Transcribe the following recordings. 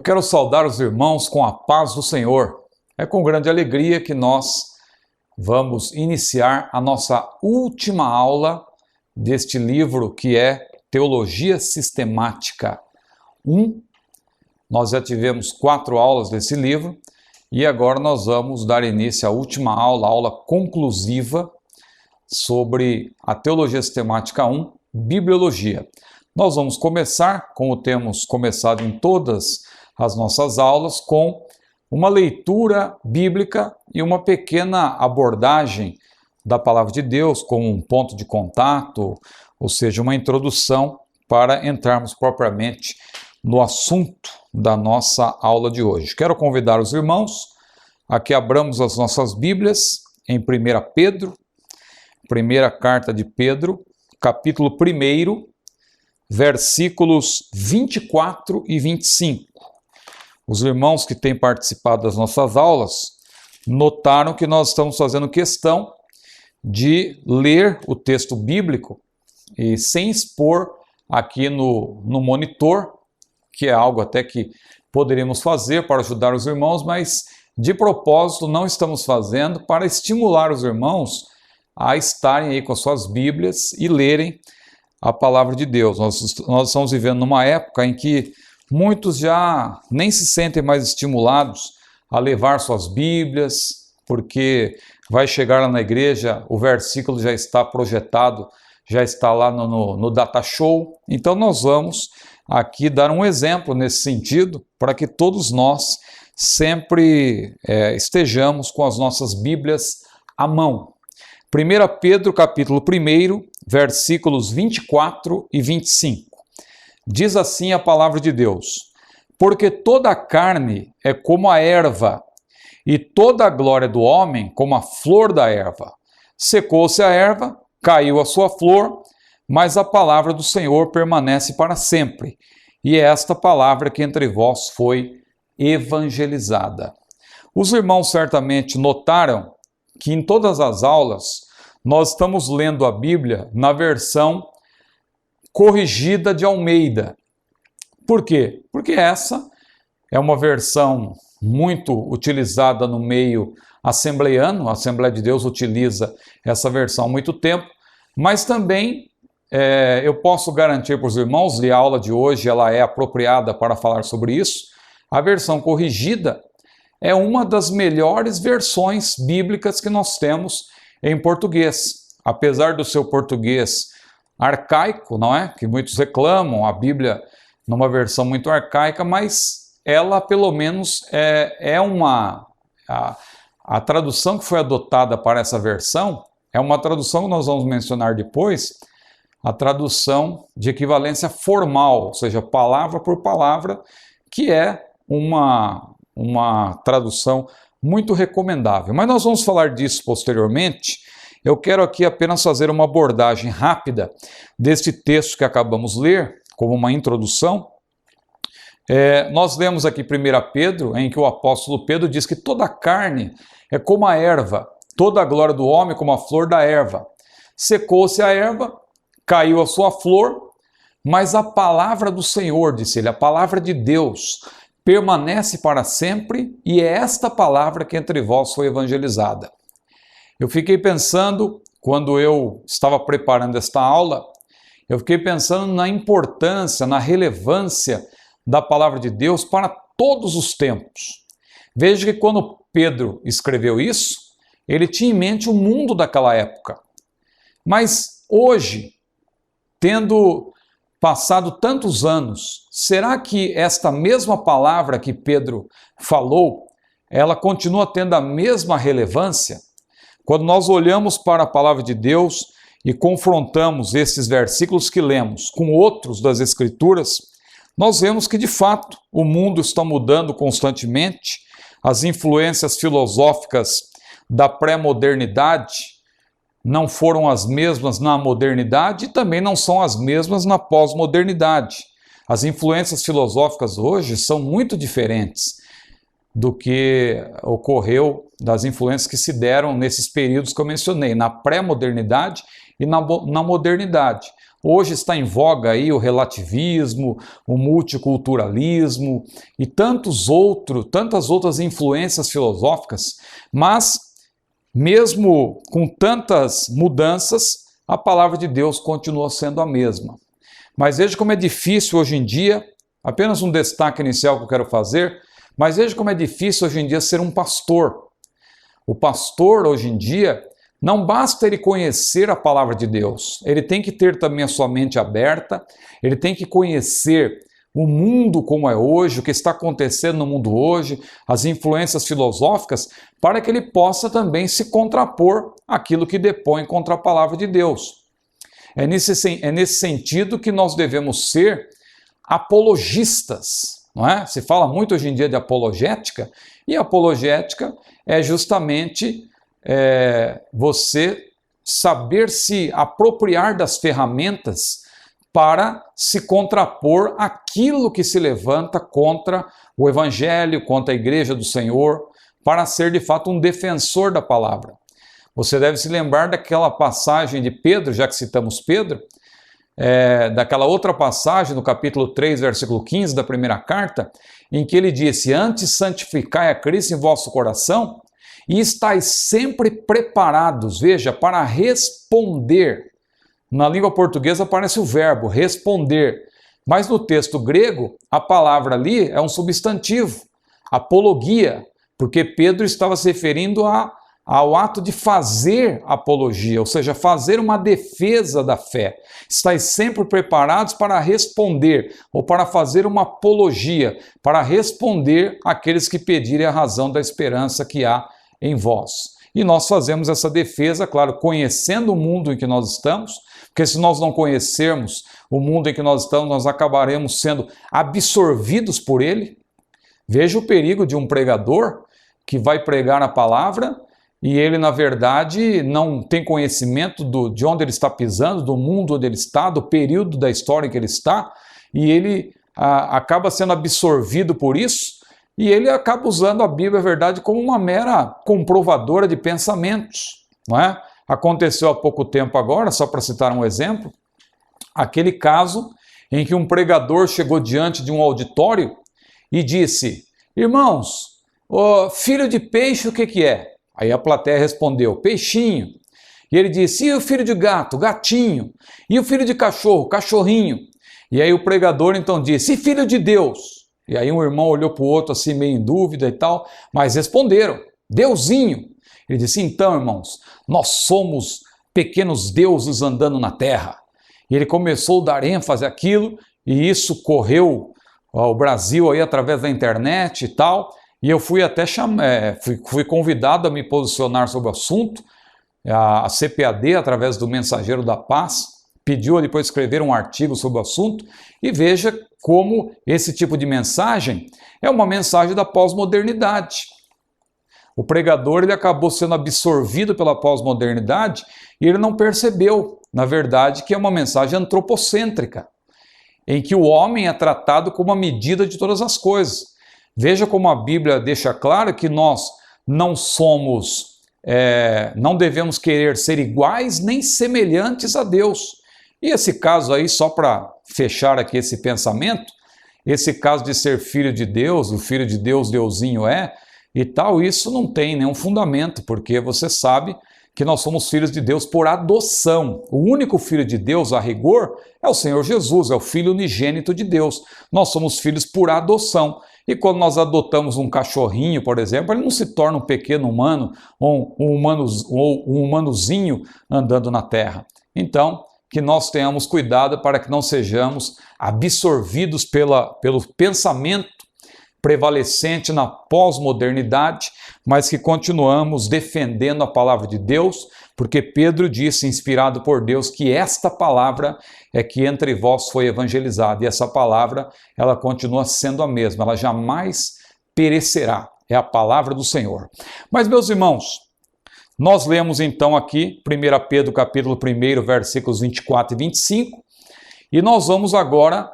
quero saudar os irmãos com a paz do Senhor. É com grande alegria que nós vamos iniciar a nossa última aula deste livro que é Teologia Sistemática 1. Nós já tivemos 4 aulas desse livro e agora nós vamos dar início à última aula, a aula conclusiva sobre a Teologia Sistemática 1, Bibliologia. Nós vamos começar, como temos começado em todas as nossas aulas, com uma leitura bíblica e uma pequena abordagem da Palavra de Deus, como um ponto de contato, ou seja, uma introdução para entrarmos propriamente no assunto da nossa aula de hoje. Quero convidar os irmãos a que abramos as nossas Bíblias em 1 Pedro, primeira carta de Pedro, capítulo 1, versículos 24 e 25. Os irmãos que têm participado das nossas aulas notaram que nós estamos fazendo questão de ler o texto bíblico e sem expor aqui no monitor, que é algo até que poderíamos fazer para ajudar os irmãos, mas de propósito não estamos fazendo para estimular os irmãos a estarem aí com as suas Bíblias e lerem a Palavra de Deus. Nós estamos vivendo numa época em que muitos já nem se sentem mais estimulados a levar suas Bíblias, porque vai chegar lá na igreja, o versículo já está projetado, já está lá no Data Show. Então nós vamos aqui dar um exemplo nesse sentido, para que todos nós sempre estejamos com as nossas Bíblias à mão. 1 Pedro capítulo 1, versículos 24 e 25. Diz assim a palavra de Deus: porque toda a carne é como a erva, e toda a glória do homem como a flor da erva. Secou-se a erva, caiu a sua flor, mas a palavra do Senhor permanece para sempre. E é esta palavra que entre vós foi evangelizada. Os irmãos certamente notaram que em todas as aulas nós estamos lendo a Bíblia na versão corrigida de Almeida. Por quê? Porque essa é uma versão muito utilizada no meio assembleiano, a Assembleia de Deus utiliza essa versão há muito tempo, mas também eu posso garantir para os irmãos, e a aula de hoje ela é apropriada para falar sobre isso, a versão corrigida é uma das melhores versões bíblicas que nós temos em português. Apesar do seu português arcaico, não é? Que muitos reclamam, a Bíblia numa versão muito arcaica, mas ela pelo menos a tradução que foi adotada para essa versão é uma tradução que nós vamos mencionar depois, a tradução de equivalência formal, ou seja, palavra por palavra, que é uma tradução muito recomendável. Mas nós vamos falar disso posteriormente. Eu quero aqui apenas fazer uma abordagem rápida deste texto que acabamos de ler, como uma introdução. Nós lemos aqui 1 Pedro, em que o apóstolo Pedro diz que toda a carne é como a erva, toda a glória do homem como a flor da erva. Secou-se a erva, caiu a sua flor, mas a palavra do Senhor, disse ele, a palavra de Deus, permanece para sempre, e é esta palavra que entre vós foi evangelizada. Eu fiquei pensando, quando eu estava preparando esta aula, eu fiquei pensando na importância, na relevância da palavra de Deus para todos os tempos. Veja que quando Pedro escreveu isso, ele tinha em mente o mundo daquela época. Mas hoje, tendo passado tantos anos, será que esta mesma palavra que Pedro falou, ela continua tendo a mesma relevância? Quando nós olhamos para a palavra de Deus e confrontamos esses versículos que lemos com outros das Escrituras, nós vemos que, de fato, o mundo está mudando constantemente, as influências filosóficas da pré-modernidade não foram as mesmas na modernidade e também não são as mesmas na pós-modernidade. As influências filosóficas hoje são muito diferentes do que ocorreu das influências que se deram nesses períodos que eu mencionei, na pré-modernidade e na modernidade. Hoje está em voga aí o relativismo, o multiculturalismo e tantas outras influências filosóficas, mas mesmo com tantas mudanças, a palavra de Deus continua sendo a mesma. Mas veja como é difícil hoje em dia, apenas um destaque inicial que eu quero fazer, mas veja como é difícil hoje em dia ser um pastor. O pastor hoje em dia, não basta ele conhecer a palavra de Deus, ele tem que ter também a sua mente aberta, ele tem que conhecer o mundo como é hoje, o que está acontecendo no mundo hoje, as influências filosóficas, para que ele possa também se contrapor àquilo que depõe contra a palavra de Deus. É nesse sentido que nós devemos ser apologistas, não é? Se fala muito hoje em dia de apologética, e apologética é justamente você saber se apropriar das ferramentas para se contrapor àquilo que se levanta contra o Evangelho, contra a Igreja do Senhor, para ser de fato um defensor da palavra. Você deve se lembrar daquela passagem de Pedro, já que citamos Pedro, daquela outra passagem no capítulo 3, versículo 15 da primeira carta, em que ele disse: antes santificai a Cristo em vosso coração e estáis sempre preparados, veja, para responder. Na língua portuguesa aparece o verbo responder, mas no texto grego a palavra ali é um substantivo, apologia, porque Pedro estava se referindo ao ato de fazer apologia, ou seja, fazer uma defesa da fé. Estais sempre preparados para responder, ou para fazer uma apologia, para responder àqueles que pedirem a razão da esperança que há em vós. E nós fazemos essa defesa, claro, conhecendo o mundo em que nós estamos, porque se nós não conhecermos o mundo em que nós estamos, nós acabaremos sendo absorvidos por ele. Veja o perigo de um pregador que vai pregar a palavra e ele, na verdade, não tem conhecimento de onde ele está pisando, do mundo onde ele está, do período da história em que ele está, e ele acaba sendo absorvido por isso, e ele acaba usando a Bíblia, a verdade, como uma mera comprovadora de pensamentos, não é? Aconteceu há pouco tempo agora, só para citar um exemplo, aquele caso em que um pregador chegou diante de um auditório e disse: irmãos, filho de peixe o que é? Aí a plateia respondeu: peixinho. E ele disse: e o filho de gato? Gatinho. E o filho de cachorro? Cachorrinho. E aí o pregador então disse: e filho de Deus? E aí um irmão olhou para o outro assim meio em dúvida e tal, mas responderam: Deusinho. Ele disse: então, irmãos, nós somos pequenos deuses andando na terra. E ele começou a dar ênfase àquilo, e isso correu ao Brasil aí através da internet e tal. E eu fui até fui convidado a me posicionar sobre o assunto. A CPAD, através do Mensageiro da Paz, pediu depois escrever um artigo sobre o assunto. E veja como esse tipo de mensagem é uma mensagem da pós-modernidade. O pregador ele acabou sendo absorvido pela pós-modernidade e ele não percebeu, na verdade, que é uma mensagem antropocêntrica, em que o homem é tratado como a medida de todas as coisas. Veja como a Bíblia deixa claro que nós não somos, não devemos querer ser iguais nem semelhantes a Deus. E esse caso aí, só para fechar aqui esse pensamento, esse caso de ser filho de Deus, o filho de Deus, Deusinho e tal, isso não tem nenhum fundamento, porque você sabe que nós somos filhos de Deus por adoção. O único filho de Deus, a rigor, é o Senhor Jesus, é o Filho unigênito de Deus. Nós somos filhos por adoção. E quando nós adotamos um cachorrinho, por exemplo, ele não se torna um pequeno humano ou um humanozinho andando na terra. Então, que nós tenhamos cuidado para que não sejamos absorvidos pelo pensamento prevalecente na pós-modernidade, mas que continuamos defendendo a palavra de Deus, porque Pedro disse, inspirado por Deus, que esta palavra é que entre vós foi evangelizada, e essa palavra, ela continua sendo a mesma, ela jamais perecerá, é a palavra do Senhor. Mas, meus irmãos, nós lemos então aqui 1 Pedro capítulo 1, versículos 24 e 25, e nós vamos agora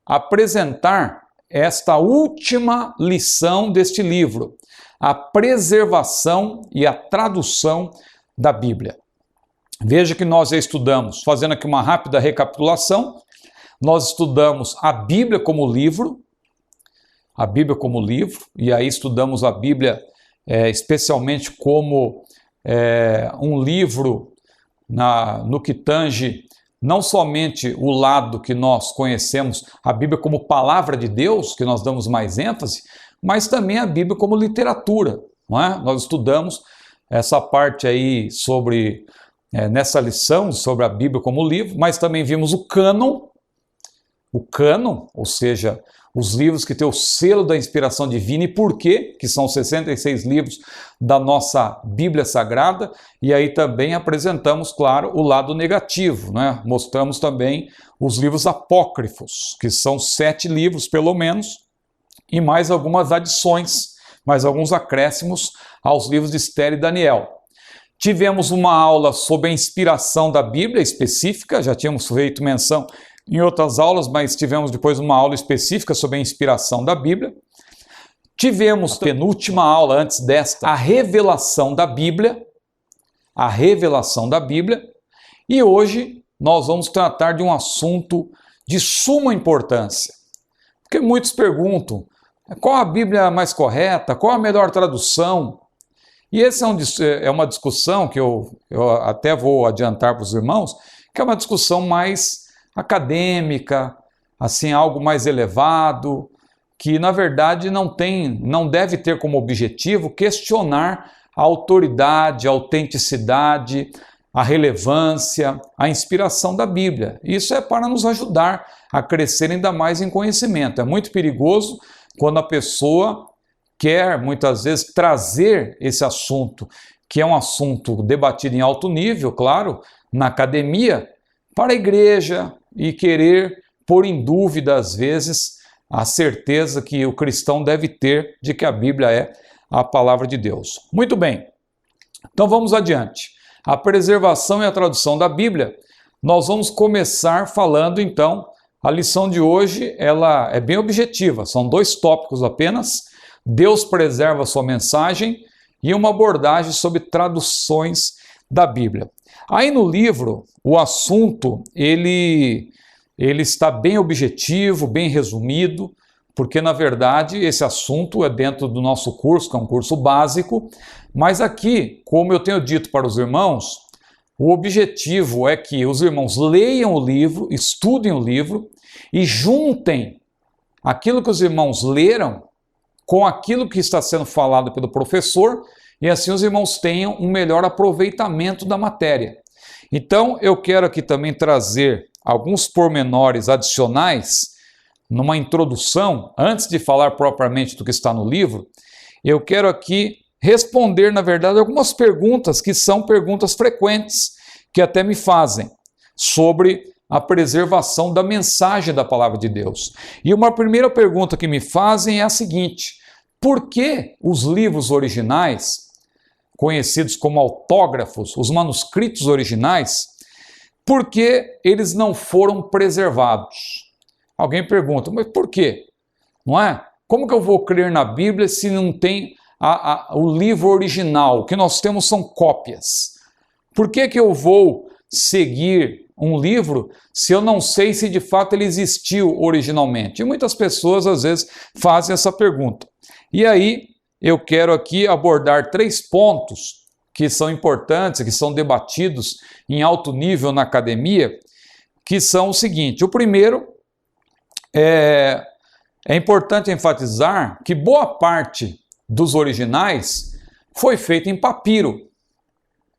apresentar esta última lição deste livro, a preservação e a tradução da Bíblia. Veja que nós já estudamos, fazendo aqui uma rápida recapitulação, nós estudamos a Bíblia como livro, e aí estudamos a Bíblia especialmente como um livro no que tange não somente o lado que nós conhecemos, a Bíblia como palavra de Deus, que nós damos mais ênfase, mas também a Bíblia como literatura, não é? Nós estudamos essa parte aí nessa lição sobre a Bíblia como livro, mas também vimos o cânon, ou seja, os livros que têm o selo da inspiração divina e por quê, que são 66 livros da nossa Bíblia Sagrada, e aí também apresentamos, claro, o lado negativo, né? Mostramos também os livros apócrifos, que são 7 livros pelo menos, e mais algumas adições, mais alguns acréscimos aos livros de Esther e Daniel. Tivemos uma aula sobre a inspiração da Bíblia específica, já tínhamos feito menção em outras aulas, mas tivemos depois uma aula específica sobre a inspiração da Bíblia. Tivemos, penúltima aula antes desta, a revelação da Bíblia. E hoje nós vamos tratar de um assunto de suma importância. Porque muitos perguntam, qual a Bíblia mais correta? Qual a melhor tradução? E essa é uma discussão que eu até vou adiantar para os irmãos, que é uma discussão mais acadêmica, assim, algo mais elevado, que na verdade não deve ter como objetivo questionar a autoridade, a autenticidade, a relevância, a inspiração da Bíblia. Isso é para nos ajudar a crescer ainda mais em conhecimento. É muito perigoso quando a pessoa quer, muitas vezes, trazer esse assunto, que é um assunto debatido em alto nível, claro, na academia, para a igreja e querer pôr em dúvida, às vezes, a certeza que o cristão deve ter de que a Bíblia é a palavra de Deus. Muito bem, então vamos adiante. A preservação e a tradução da Bíblia, nós vamos começar falando, então, a lição de hoje, ela é bem objetiva, são 2 tópicos apenas, Deus preserva a sua mensagem e uma abordagem sobre traduções da Bíblia. Aí no livro, o assunto, ele está bem objetivo, bem resumido, porque na verdade esse assunto é dentro do nosso curso, que é um curso básico, mas aqui, como eu tenho dito para os irmãos, o objetivo é que os irmãos leiam o livro, estudem o livro e juntem aquilo que os irmãos leram com aquilo que está sendo falado pelo professor, e assim os irmãos tenham um melhor aproveitamento da matéria. Então, eu quero aqui também trazer alguns pormenores adicionais numa introdução, antes de falar propriamente do que está no livro, eu quero aqui responder, na verdade, algumas perguntas que são perguntas frequentes, que até me fazem, sobre a preservação da mensagem da palavra de Deus. E uma primeira pergunta que me fazem é a seguinte: por que os livros originais, conhecidos como autógrafos, os manuscritos originais, por que eles não foram preservados? Alguém pergunta, mas por quê? Não é? Como que eu vou crer na Bíblia se não tem o livro original? O que nós temos são cópias. Por que que eu vou seguir um livro se eu não sei se de fato ele existiu originalmente? E muitas pessoas às vezes fazem essa pergunta. E aí eu quero aqui abordar 3 pontos que são importantes, que são debatidos em alto nível na academia, que são o seguinte: o primeiro é importante enfatizar que boa parte dos originais foi feita em papiro,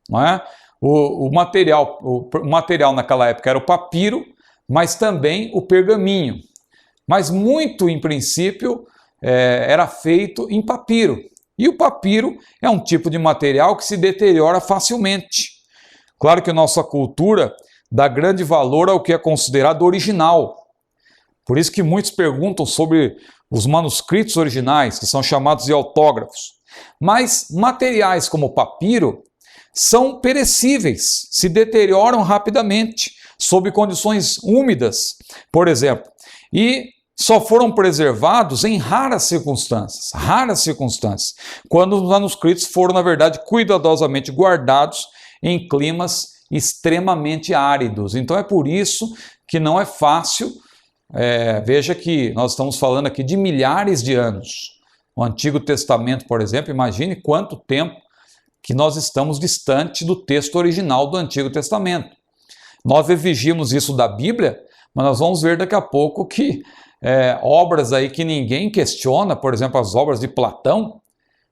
não é? O material naquela época era o papiro, mas também o pergaminho. Mas muito, em princípio, era feito em papiro. E o papiro é um tipo de material que se deteriora facilmente. Claro que a nossa cultura dá grande valor ao que é considerado original. Por isso que muitos perguntam sobre os manuscritos originais, que são chamados de autógrafos. Mas materiais como o papiro são perecíveis, se deterioram rapidamente, sob condições úmidas, por exemplo. E só foram preservados em raras circunstâncias, quando os manuscritos foram, na verdade, cuidadosamente guardados em climas extremamente áridos. Então é por isso que não é fácil. Veja que nós estamos falando aqui de milhares de anos. O Antigo Testamento, por exemplo, imagine quanto tempo que nós estamos distante do texto original do Antigo Testamento. Nós exigimos isso da Bíblia, mas nós vamos ver daqui a pouco que obras aí que ninguém questiona, por exemplo, as obras de Platão,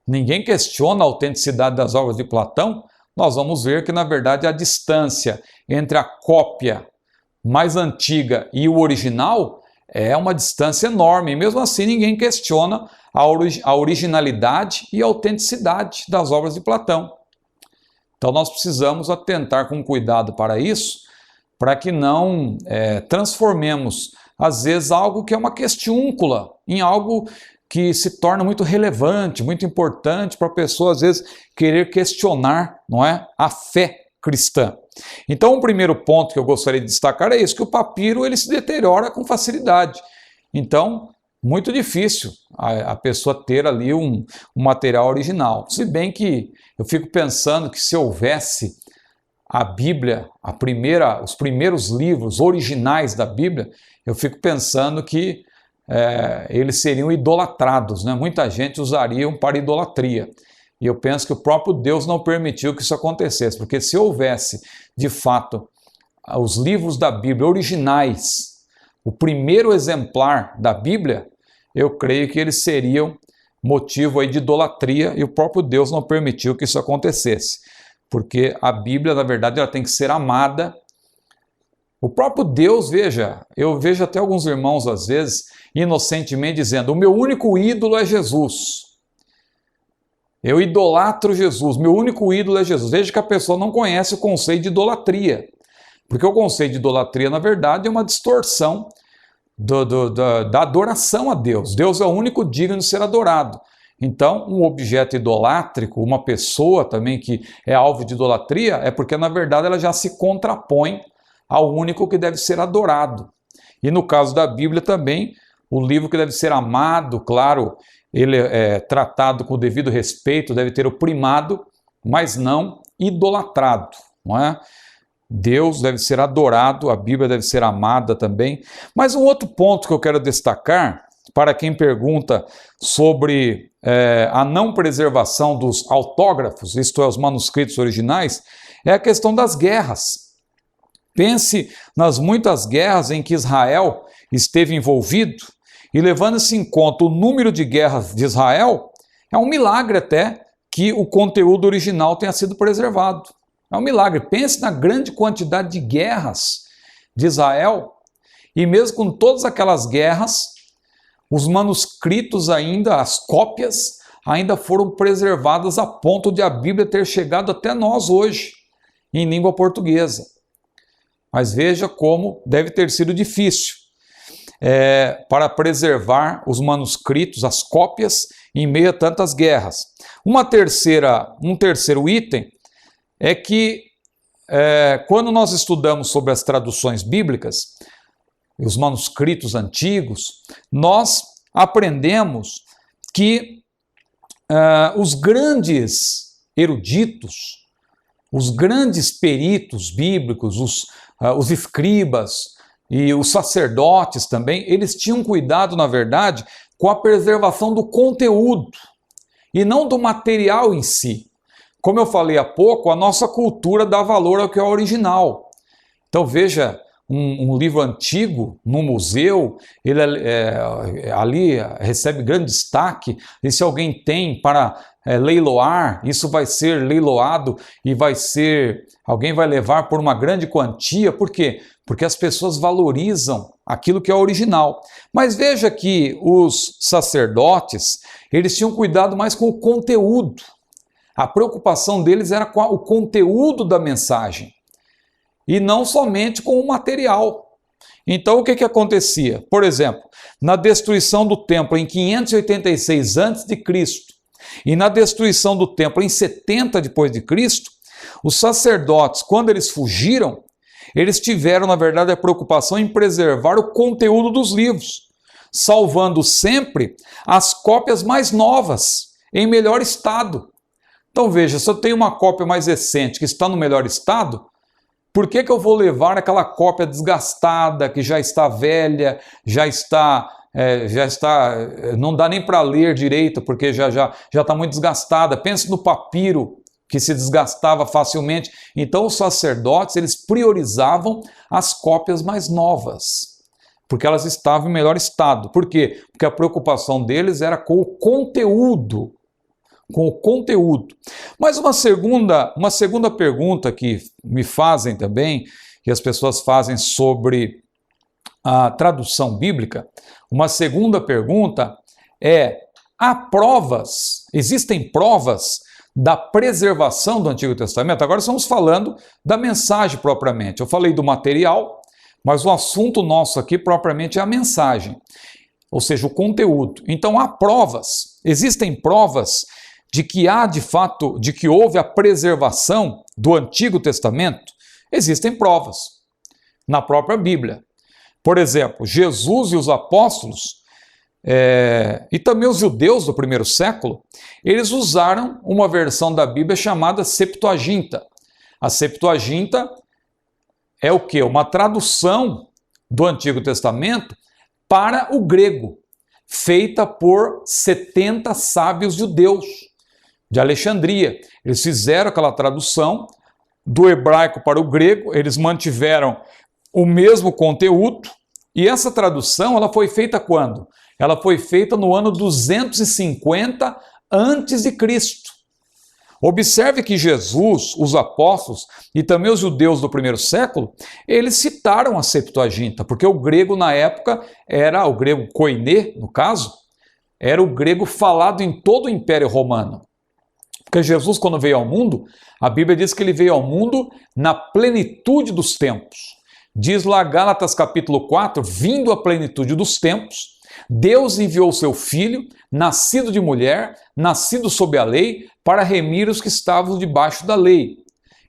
ninguém questiona a autenticidade das obras de Platão, nós vamos ver que, na verdade, a distância entre a cópia mais antiga e o original é uma distância enorme. E mesmo assim, ninguém questiona a originalidade e a autenticidade das obras de Platão. Então, nós precisamos atentar com cuidado para isso, para que não transformemos, às vezes, algo que é uma questiúncula em algo que se torna muito relevante, muito importante para a pessoa, às vezes, querer questionar, não é, a fé cristã. Então, o primeiro ponto que eu gostaria de destacar é isso, que o papiro ele se deteriora com facilidade. Então, muito difícil a pessoa ter ali um material original. Se bem que eu fico pensando que se houvesse a Bíblia, os primeiros livros originais da Bíblia, eu fico pensando que eles seriam idolatrados, né? Muita gente usariam para idolatria. E eu penso que o próprio Deus não permitiu que isso acontecesse, porque se houvesse, de fato, os livros da Bíblia originais, o primeiro exemplar da Bíblia, eu creio que eles seriam motivo aí de idolatria e o próprio Deus não permitiu que isso acontecesse. Porque a Bíblia, na verdade, ela tem que ser amada. O próprio Deus, veja, eu vejo até alguns irmãos, às vezes, inocentemente dizendo, o meu único ídolo é Jesus. Eu idolatro Jesus, meu único ídolo é Jesus. Veja que a pessoa não conhece o conceito de idolatria. Porque o conceito de idolatria, na verdade, é uma distorção da adoração a Deus. Deus é o único digno de ser adorado. Então, um objeto idolátrico, uma pessoa também que é alvo de idolatria, é porque, na verdade, ela já se contrapõe ao único que deve ser adorado. E no caso da Bíblia também, o livro que deve ser amado, claro, ele é tratado com o devido respeito, deve ter o primado, mas não idolatrado, não é? Deus deve ser adorado, a Bíblia deve ser amada também. Mas um outro ponto que eu quero destacar, para quem pergunta sobre a não preservação dos autógrafos, isto é, os manuscritos originais, é a questão das guerras. Pense nas muitas guerras em que Israel esteve envolvido, e levando-se em conta o número de guerras de Israel, é um milagre até que o conteúdo original tenha sido preservado. É um milagre. Pense na grande quantidade de guerras de Israel, e mesmo com todas aquelas guerras, os manuscritos ainda, as cópias, ainda foram preservadas a ponto de a Bíblia ter chegado até nós hoje, em língua portuguesa. Mas veja como deve ter sido difícil para preservar os manuscritos, as cópias, em meio a tantas guerras. Um terceiro item é que quando nós estudamos sobre as traduções bíblicas, os manuscritos antigos, nós aprendemos que os grandes eruditos, os grandes peritos bíblicos, os escribas e os sacerdotes também, eles tinham cuidado, na verdade, com a preservação do conteúdo e não do material em si. Como eu falei há pouco, a nossa cultura dá valor ao que é original. Então veja, um livro antigo no museu, ele ali recebe grande destaque, e se alguém tem para leiloar, isso vai ser leiloado e alguém vai levar por uma grande quantia. Por quê? Porque as pessoas valorizam aquilo que é original. Mas veja que os sacerdotes, eles tinham cuidado mais com o conteúdo. A preocupação deles era com o conteúdo da mensagem e não somente com o material. Então o que acontecia? Por exemplo, na destruição do templo em 586 a.C. e na destruição do templo em 70 depois de Cristo, os sacerdotes, quando eles fugiram, eles tiveram, na verdade, a preocupação em preservar o conteúdo dos livros, salvando sempre as cópias mais novas, em melhor estado. Então veja, se eu tenho uma cópia mais recente que está no melhor estado, Por que eu vou levar aquela cópia desgastada, que já está velha, não dá nem para ler direito, porque já está muito desgastada. Pense no papiro, que se desgastava facilmente. Então os sacerdotes, eles priorizavam as cópias mais novas, porque elas estavam em melhor estado. Por quê? Porque a preocupação deles era com o conteúdo. Mas uma segunda pergunta que me fazem também, que as pessoas fazem sobre a tradução bíblica, uma segunda pergunta é: existem provas da preservação do Antigo Testamento? Agora estamos falando da mensagem propriamente. Eu falei do material, mas o assunto nosso aqui propriamente é a mensagem, ou seja, o conteúdo. Então existem provas de que houve a preservação do Antigo Testamento? Existem provas na própria Bíblia. Por exemplo, Jesus e os apóstolos, e também os judeus do primeiro século, eles usaram uma versão da Bíblia chamada Septuaginta. A Septuaginta é o quê? Uma tradução do Antigo Testamento para o grego, feita por 70 sábios judeus de Alexandria. Eles fizeram aquela tradução do hebraico para o grego, eles mantiveram o mesmo conteúdo, e essa tradução ela foi feita quando? Ela foi feita no ano 250 a.C. Observe que Jesus, os apóstolos e também os judeus do primeiro século, eles citaram a Septuaginta, porque o grego na época era o grego koiné, no caso, era o grego falado em todo o Império Romano. Porque Jesus, quando veio ao mundo, a Bíblia diz que ele veio ao mundo na plenitude dos tempos. Diz lá Gálatas capítulo 4, vindo à plenitude dos tempos, Deus enviou o seu Filho, nascido de mulher, nascido sob a lei, para remir os que estavam debaixo da lei.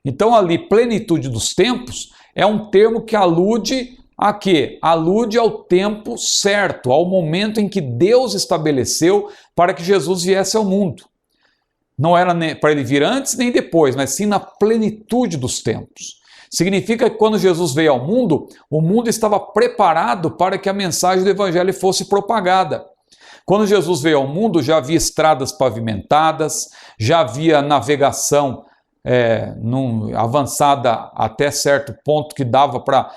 Então ali, plenitude dos tempos, é um termo que alude a quê? Alude ao tempo certo, ao momento em que Deus estabeleceu para que Jesus viesse ao mundo. Não era para ele vir antes nem depois, mas sim na plenitude dos tempos. Significa que quando Jesus veio ao mundo, o mundo estava preparado para que a mensagem do Evangelho fosse propagada. Quando Jesus veio ao mundo, já havia estradas pavimentadas, já havia navegação avançada até certo ponto que dava para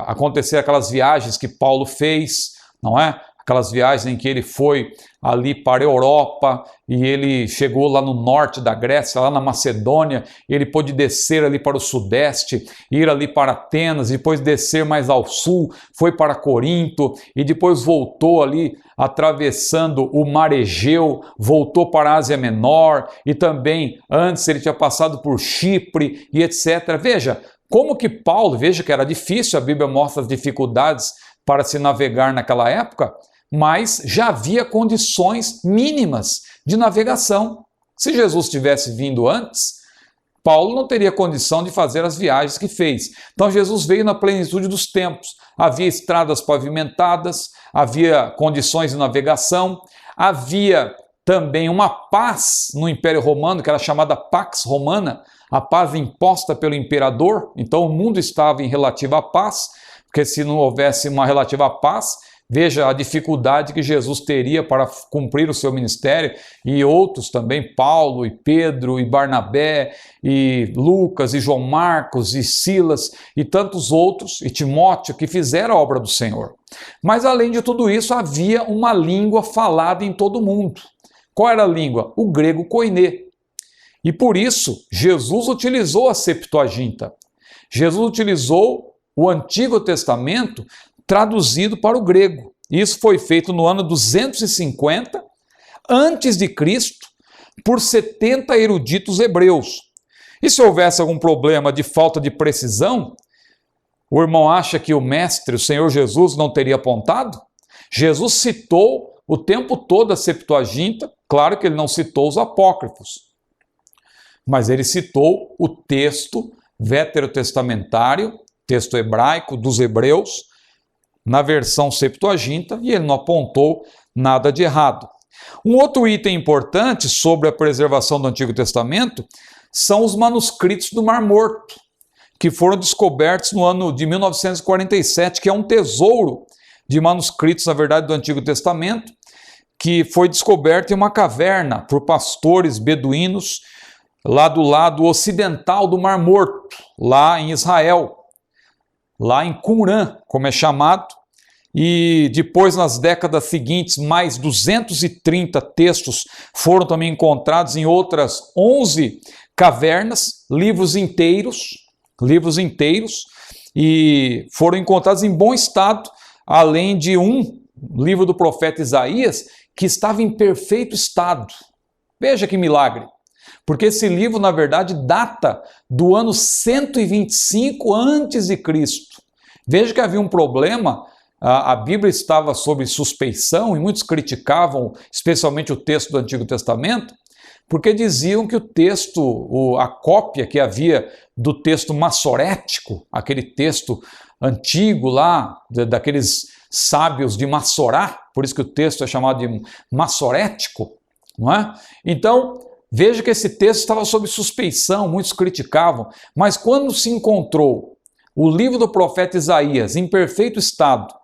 acontecer aquelas viagens que Paulo fez, não é? Aquelas viagens em que ele foi ali para a Europa e ele chegou lá no norte da Grécia, lá na Macedônia, ele pôde descer ali para o sudeste, ir ali para Atenas, depois descer mais ao sul, foi para Corinto e depois voltou ali atravessando o Mar Egeu, voltou para a Ásia Menor e também antes ele tinha passado por Chipre e etc. Veja como que Paulo, veja que era difícil, a Bíblia mostra as dificuldades para se navegar naquela época, mas já havia condições mínimas de navegação. Se Jesus tivesse vindo antes, Paulo não teria condição de fazer as viagens que fez. Então Jesus veio na plenitude dos tempos. Havia estradas pavimentadas, havia condições de navegação, havia também uma paz no Império Romano, que era chamada Pax Romana, a paz imposta pelo imperador. Então o mundo estava em relativa paz, porque se não houvesse uma relativa paz, veja a dificuldade que Jesus teria para cumprir o seu ministério, e outros também, Paulo e Pedro e Barnabé e Lucas e João Marcos e Silas e tantos outros, e Timóteo, que fizeram a obra do Senhor. Mas além de tudo isso, havia uma língua falada em todo o mundo. Qual era a língua? O grego koiné. E por isso, Jesus utilizou a Septuaginta. Jesus utilizou o Antigo Testamento traduzido para o grego. Isso foi feito no ano 250 a.C. por 70 eruditos hebreus. E se houvesse algum problema de falta de precisão, o irmão acha que o mestre, o Senhor Jesus, não teria apontado? Jesus citou o tempo todo a Septuaginta, claro que ele não citou os apócrifos, mas ele citou o texto veterotestamentário, texto hebraico dos hebreus, na versão Septuaginta, e ele não apontou nada de errado. Um outro item importante sobre a preservação do Antigo Testamento são os manuscritos do Mar Morto, que foram descobertos no ano de 1947, que é um tesouro de manuscritos, na verdade, do Antigo Testamento, que foi descoberto em uma caverna por pastores beduínos lá do lado ocidental do Mar Morto, lá em Israel, lá em Qumran, como é chamado. E depois, nas décadas seguintes, mais 230 textos foram também encontrados em outras 11 cavernas, livros inteiros, e foram encontrados em bom estado, além de um livro do profeta Isaías, que estava em perfeito estado. Veja que milagre! Porque esse livro, na verdade, data do ano 125 a.C. Veja que havia um problema. A Bíblia estava sob suspeição e muitos criticavam, especialmente o texto do Antigo Testamento, porque diziam que o texto, a cópia que havia do texto massorético, aquele texto antigo lá, daqueles sábios de Massorá, por isso que o texto é chamado de massorético, não é? Então, veja que esse texto estava sob suspeição, muitos criticavam, mas quando se encontrou o livro do profeta Isaías em perfeito estado,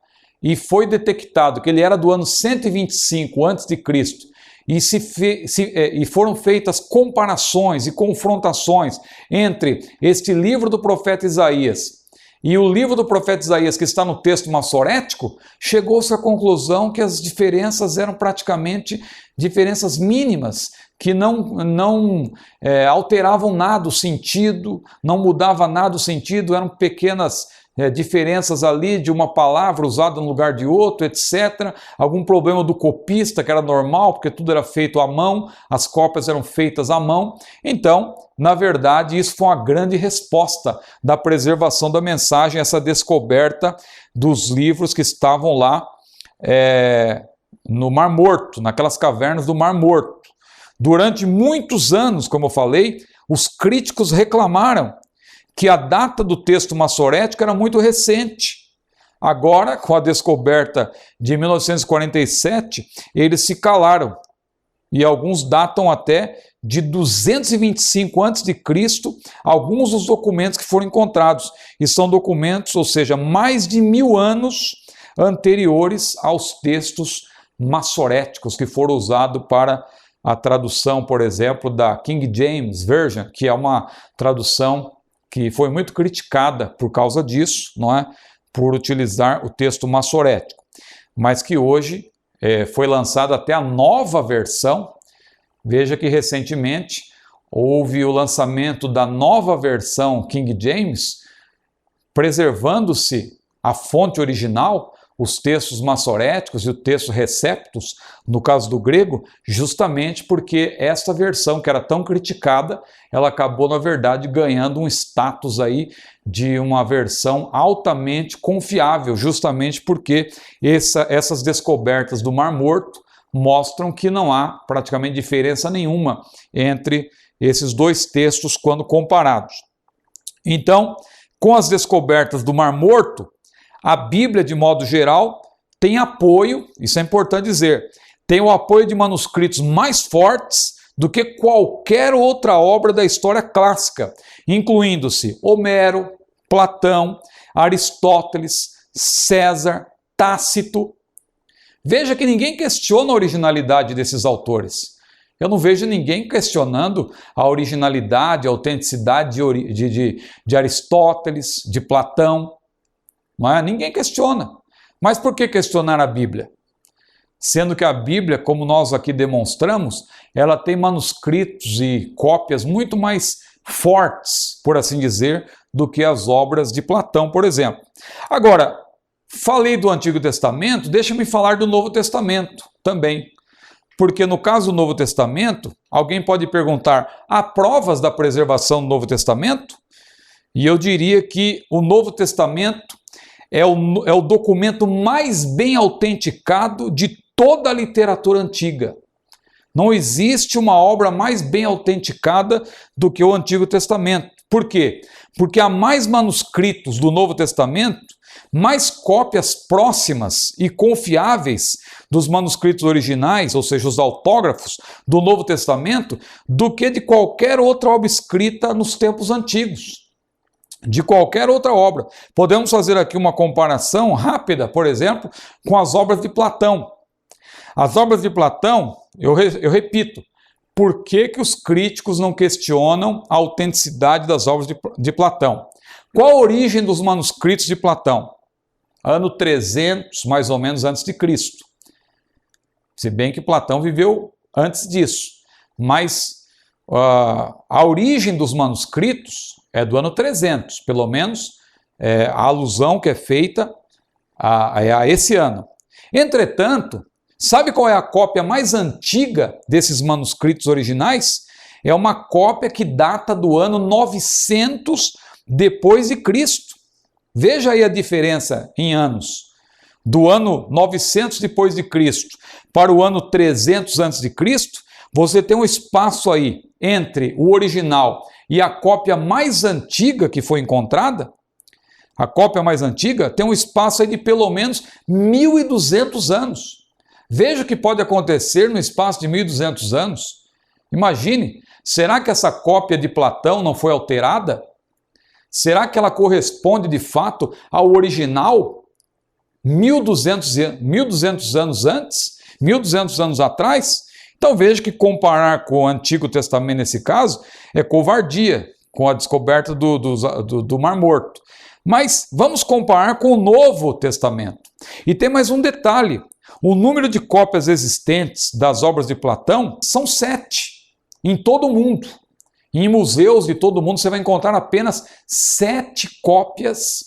e foi detectado que ele era do ano 125 a.C., e foram feitas comparações e confrontações entre este livro do profeta Isaías e o livro do profeta Isaías, que está no texto massorético, chegou-se à conclusão que as diferenças eram praticamente diferenças mínimas, que não alteravam nada o sentido, não mudava nada o sentido, eram pequenas diferenças ali de uma palavra usada no lugar de outro, etc. Algum problema do copista, que era normal, porque tudo era feito à mão, as cópias eram feitas à mão. Então, na verdade, isso foi uma grande resposta da preservação da mensagem, essa descoberta dos livros que estavam lá no Mar Morto, naquelas cavernas do Mar Morto. Durante muitos anos, como eu falei, os críticos reclamaram que a data do texto massorético era muito recente. Agora, com a descoberta de 1947, eles se calaram. E alguns datam até de 225 a.C., alguns dos documentos que foram encontrados. E são documentos, ou seja, mais de 1000 anos anteriores aos textos massoréticos que foram usados para a tradução, por exemplo, da King James Version, que é uma tradução que foi muito criticada por causa disso, não é? Por utilizar o texto massorético, mas que hoje foi lançada até a nova versão. Veja que recentemente houve o lançamento da nova versão King James, preservando-se a fonte original, os textos massoréticos e o texto receptus, no caso do grego, justamente porque esta versão, que era tão criticada, ela acabou, na verdade, ganhando um status aí de uma versão altamente confiável, justamente porque essas descobertas do Mar Morto mostram que não há praticamente diferença nenhuma entre esses dois textos quando comparados. Então, com as descobertas do Mar Morto, a Bíblia, de modo geral, tem apoio, isso é importante dizer, tem o apoio de manuscritos mais fortes do que qualquer outra obra da história clássica, incluindo-se Homero, Platão, Aristóteles, César, Tácito. Veja que ninguém questiona a originalidade desses autores. Eu não vejo ninguém questionando a originalidade, a autenticidade de Aristóteles, de Platão. Não é? Ninguém questiona. Mas por que questionar a Bíblia? Sendo que a Bíblia, como nós aqui demonstramos, ela tem manuscritos e cópias muito mais fortes, por assim dizer, do que as obras de Platão, por exemplo. Agora, falei do Antigo Testamento, deixa-me falar do Novo Testamento também. Porque no caso do Novo Testamento, alguém pode perguntar, há provas da preservação do Novo Testamento? E eu diria que o Novo Testamento é o documento mais bem autenticado de toda a literatura antiga. Não existe uma obra mais bem autenticada do que o Antigo Testamento. Por quê? Porque há mais manuscritos do Novo Testamento, mais cópias próximas e confiáveis dos manuscritos originais, ou seja, os autógrafos do Novo Testamento, do que de qualquer outra obra escrita nos tempos antigos. de qualquer outra obra. Podemos fazer aqui uma comparação rápida, por exemplo, com as obras de Platão. As obras de Platão, eu repito, por que os críticos não questionam a autenticidade das obras de Platão? Qual a origem dos manuscritos de Platão? Ano 300, mais ou menos, antes de Cristo. Se bem que Platão viveu antes disso. Mas a origem dos manuscritos é do ano 300, pelo menos a alusão que é feita a esse ano. Entretanto, sabe qual é a cópia mais antiga desses manuscritos originais? É uma cópia que data do ano 900 depois de Cristo. Veja aí a diferença em anos. Do ano 900 depois de Cristo para o ano 300 antes de Cristo, você tem um espaço aí entre o original e a cópia mais antiga que foi encontrada. A cópia mais antiga tem um espaço aí de pelo menos 1.200 anos. Veja o que pode acontecer no espaço de 1.200 anos. Imagine, será que essa cópia de Platão não foi alterada? Será que ela corresponde de fato ao original 1.200 anos antes? 1.200 anos atrás? Então veja que comparar com o Antigo Testamento nesse caso é covardia, com a descoberta do Mar Morto. Mas vamos comparar com o Novo Testamento. E tem mais um detalhe. O número de cópias existentes das obras de Platão são 7 em todo o mundo. Em museus de todo o mundo você vai encontrar apenas 7 cópias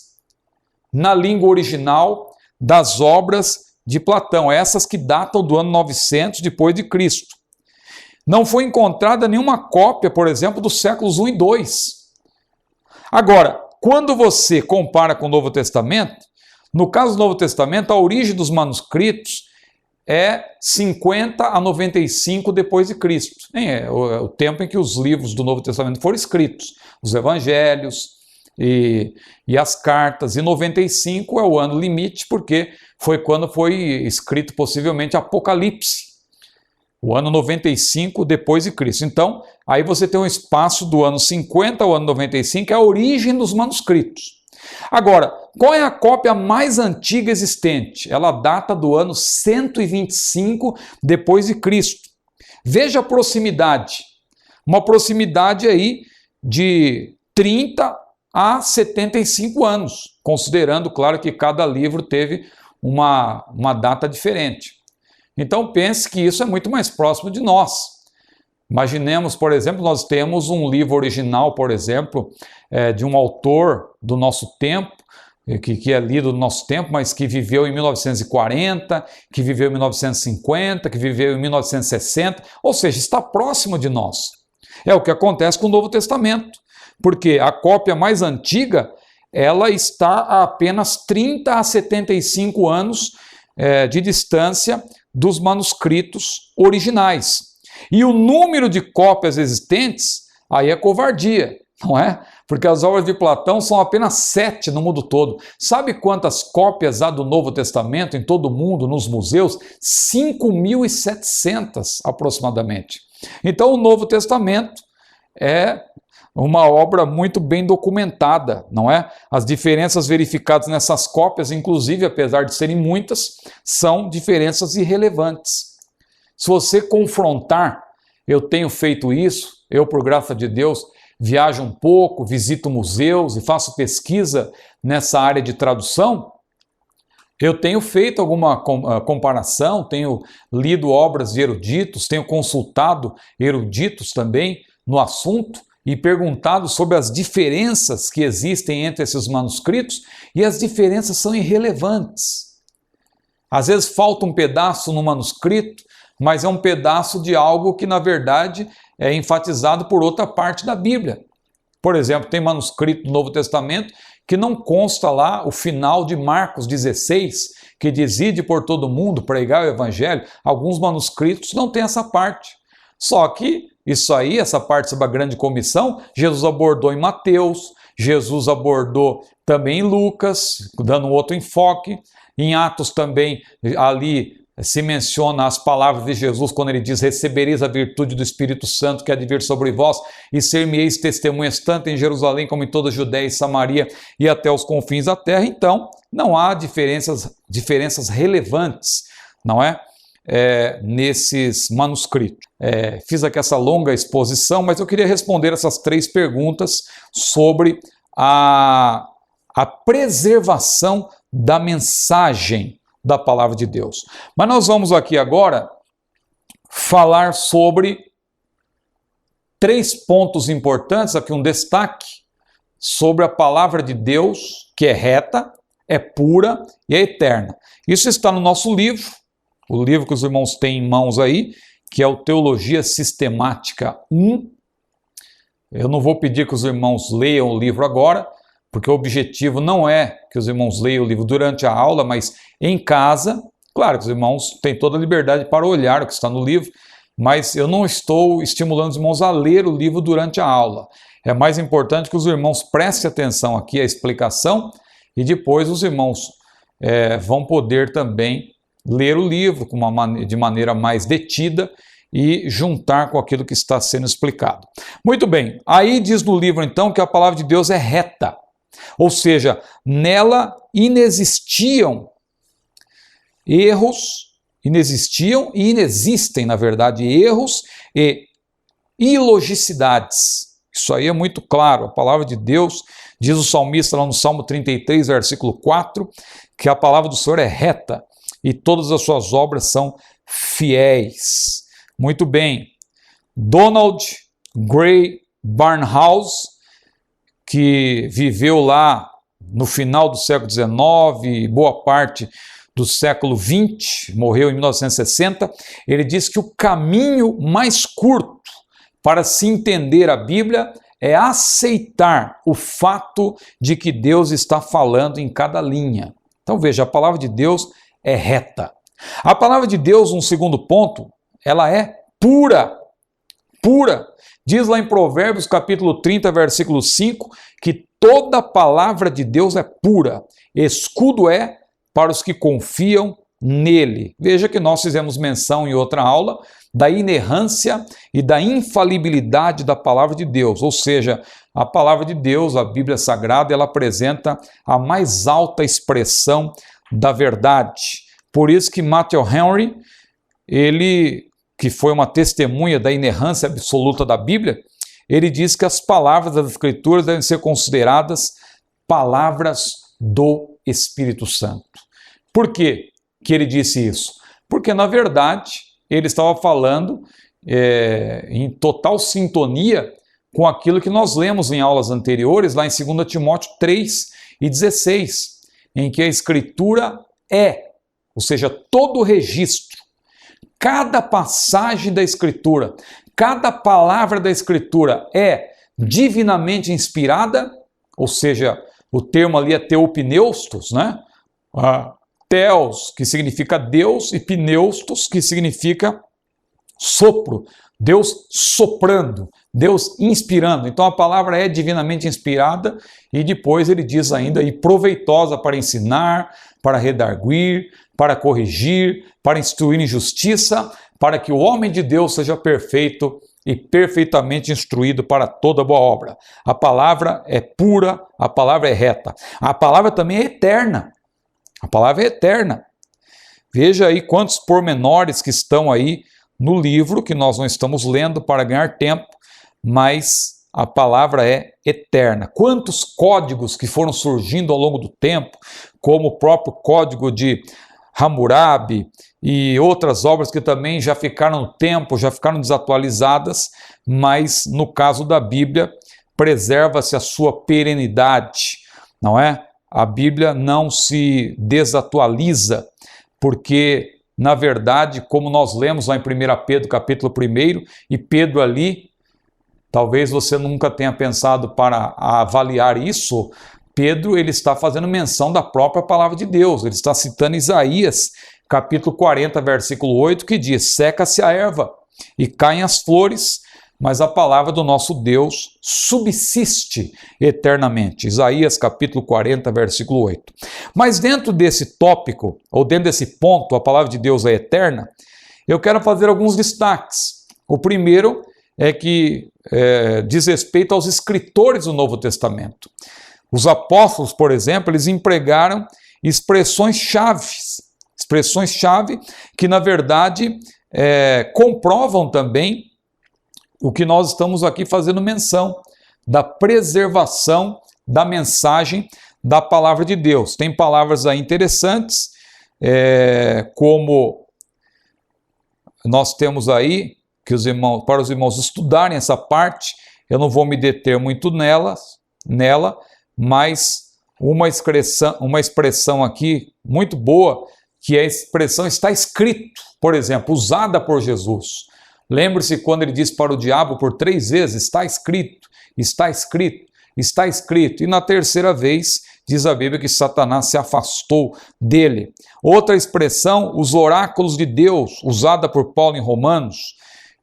na língua original das obras de Platão, essas que datam do ano 900 depois de Cristo. Não foi encontrada nenhuma cópia, por exemplo, dos séculos 1 e 2. Agora, quando você compara com o Novo Testamento, no caso do Novo Testamento, a origem dos manuscritos é 50 a 95 depois de Cristo. É o tempo em que os livros do Novo Testamento foram escritos, os evangelhos e as cartas, e 95 é o ano limite, porque foi quando foi escrito possivelmente Apocalipse, o ano 95 depois de Cristo. Então, aí você tem um espaço do ano 50 ao ano 95, que é a origem dos manuscritos. Agora, qual é a cópia mais antiga existente? Ela data do ano 125 depois de Cristo. Veja a proximidade. Uma proximidade aí de 30 a 75 anos, considerando, claro, que cada livro teve uma data diferente. Então pense que isso é muito mais próximo de nós. Imaginemos, por exemplo, nós temos um livro original, por exemplo, de um autor do nosso tempo, que é lido do nosso tempo, mas que viveu em 1940, que viveu em 1950, que viveu em 1960, ou seja, está próximo de nós. É o que acontece com o Novo Testamento, porque a cópia mais antiga, ela está a apenas 30 a 75 anos de distância dos manuscritos originais. E o número de cópias existentes, aí é covardia, não é? Porque as obras de Platão são apenas 7 no mundo todo. Sabe quantas cópias há do Novo Testamento em todo o mundo, nos museus? 5.700 aproximadamente. Então o Novo Testamento é uma obra muito bem documentada, não é? As diferenças verificadas nessas cópias, inclusive, apesar de serem muitas, são diferenças irrelevantes. Se você confrontar, eu tenho feito isso, eu, por graça de Deus, viajo um pouco, visito museus e faço pesquisa nessa área de tradução, eu tenho feito alguma comparação, tenho lido obras de eruditos, tenho consultado eruditos também no assunto e perguntado sobre as diferenças que existem entre esses manuscritos, e as diferenças são irrelevantes. Às vezes falta um pedaço no manuscrito, mas é um pedaço de algo que, na verdade, é enfatizado por outra parte da Bíblia. Por exemplo, tem manuscrito do Novo Testamento que não consta lá o final de Marcos 16, que diz: ide por todo mundo, pregar o Evangelho. Alguns manuscritos não têm essa parte. Só que isso aí, essa parte sobre a grande comissão, Jesus abordou em Mateus, Jesus abordou também em Lucas, dando outro enfoque. Em Atos também, ali se menciona as palavras de Jesus quando ele diz: recebereis a virtude do Espírito Santo que há de vir sobre vós e ser-me-eis testemunhas tanto em Jerusalém como em toda a Judéia e Samaria e até os confins da terra. Então, não há diferenças relevantes, não é? Nesses manuscritos. Fiz aqui essa longa exposição, mas eu queria responder essas 3 perguntas sobre a preservação da mensagem da palavra de Deus. Mas nós vamos aqui agora falar sobre 3 pontos importantes, aqui um destaque sobre a palavra de Deus, que é reta, é pura e é eterna. Isso está no nosso livro, o livro que os irmãos têm em mãos aí, que é o Teologia Sistemática 1. Eu não vou pedir que os irmãos leiam o livro agora, porque o objetivo não é que os irmãos leiam o livro durante a aula, mas em casa. Claro que os irmãos têm toda a liberdade para olhar o que está no livro, mas eu não estou estimulando os irmãos a ler o livro durante a aula. É mais importante que os irmãos prestem atenção aqui à explicação e depois os irmãos vão poder também ler o livro de maneira mais detida e juntar com aquilo que está sendo explicado. Muito bem, aí diz no livro então que a palavra de Deus é reta. Ou seja, nela inexistiam erros, inexistem, na verdade, erros e ilogicidades. Isso aí é muito claro. A palavra de Deus, diz o salmista lá no Salmo 33, versículo 4, que a palavra do Senhor é reta e todas as suas obras são fiéis. Muito bem. Donald Grey Barnhouse, que viveu lá no final do século XIX e boa parte do século XX, morreu em 1960, ele diz que o caminho mais curto para se entender a Bíblia é aceitar o fato de que Deus está falando em cada linha. Então veja, a palavra de Deus é reta. A palavra de Deus, um segundo ponto, ela é pura. Pura. Diz lá em Provérbios capítulo 30, versículo 5, que toda palavra de Deus é pura, escudo é para os que confiam nele. Veja que nós fizemos menção em outra aula da inerrância e da infalibilidade da palavra de Deus, ou seja, a palavra de Deus, a Bíblia Sagrada, ela apresenta a mais alta expressão da verdade. Por isso que Matthew Henry, ele que foi uma testemunha da inerrância absoluta da Bíblia, ele diz que as palavras das Escrituras devem ser consideradas palavras do Espírito Santo. Por que ele disse isso? Porque, na verdade, ele estava falando em total sintonia com aquilo que nós lemos em aulas anteriores, lá em 2 Timóteo 3:16, em que a Escritura ou seja, todo o registro, cada passagem da Escritura, cada palavra da Escritura é divinamente inspirada, ou seja, o termo ali é teopneustos, né? Theos, que significa Deus, e pneustos, que significa sopro, Deus soprando, Deus inspirando. Então a palavra é divinamente inspirada e depois ele diz ainda, e proveitosa para ensinar, para redarguir, para corrigir, para instruir em justiça, para que o homem de Deus seja perfeito e perfeitamente instruído para toda boa obra. A palavra é pura, a palavra é reta. A palavra também é eterna. A palavra é eterna. Veja aí quantos pormenores que estão aí no livro, que nós não estamos lendo para ganhar tempo, mas a palavra é eterna. Quantos códigos que foram surgindo ao longo do tempo, como o próprio código de Hammurabi e outras obras que também já ficaram no tempo, já ficaram desatualizadas, mas no caso da Bíblia, preserva-se a sua perenidade, não é? A Bíblia não se desatualiza, porque, na verdade, como nós lemos lá em 1 Pedro, capítulo 1, e Pedro ali, talvez você nunca tenha pensado para avaliar isso, Pedro ele está fazendo menção da própria palavra de Deus, ele está citando Isaías, capítulo 40, versículo 8, que diz: seca-se a erva e caem as flores, mas a palavra do nosso Deus subsiste eternamente. Isaías capítulo 40, versículo 8. Mas dentro desse tópico, ou dentro desse ponto, a palavra de Deus é eterna, eu quero fazer alguns destaques. O primeiro é que diz respeito aos escritores do Novo Testamento. Os apóstolos, por exemplo, eles empregaram expressões-chave que, na verdade, comprovam também o que nós estamos aqui fazendo menção, da preservação da mensagem da palavra de Deus. Tem palavras aí interessantes, como nós temos aí, que para os irmãos estudarem essa parte, eu não vou me deter muito nela, mas uma expressão aqui muito boa, que a expressão está escrito, por exemplo, usada por Jesus. Lembre-se quando ele disse para o diabo por 3 vezes, está escrito, está escrito, está escrito. E na terceira vez, diz a Bíblia que Satanás se afastou dele. Outra expressão, os oráculos de Deus, usada por Paulo em Romanos.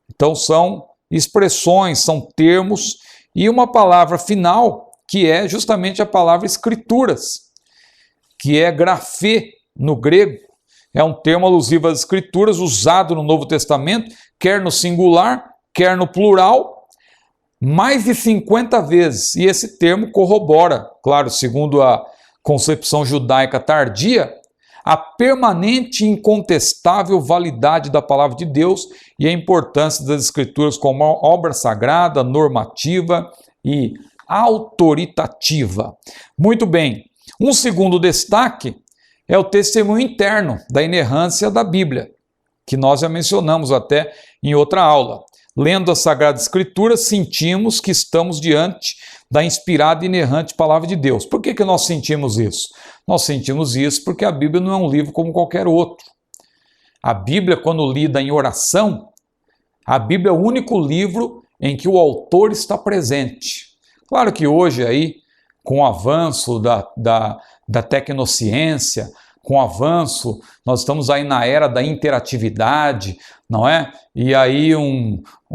Então são expressões, são termos, e uma palavra final, que é justamente a palavra escrituras, que é grafê no grego. É um termo alusivo às escrituras, usado no Novo Testamento, quer no singular, quer no plural, mais de 50 vezes. E esse termo corrobora, claro, segundo a concepção judaica tardia, a permanente e incontestável validade da palavra de Deus e a importância das escrituras como obra sagrada, normativa e autoritativa. Muito bem. Um segundo destaque é o testemunho interno da inerrância da Bíblia, que nós já mencionamos até em outra aula. Lendo a Sagrada Escritura, sentimos que estamos diante da inspirada e inerrante palavra de Deus. Por que nós sentimos isso? Nós sentimos isso porque a Bíblia não é um livro como qualquer outro. A Bíblia, quando lida em oração, a Bíblia é o único livro em que o autor está presente. Claro que hoje aí, com o avanço da tecnociência, com o avanço, nós estamos aí na era da interatividade, não é? E aí,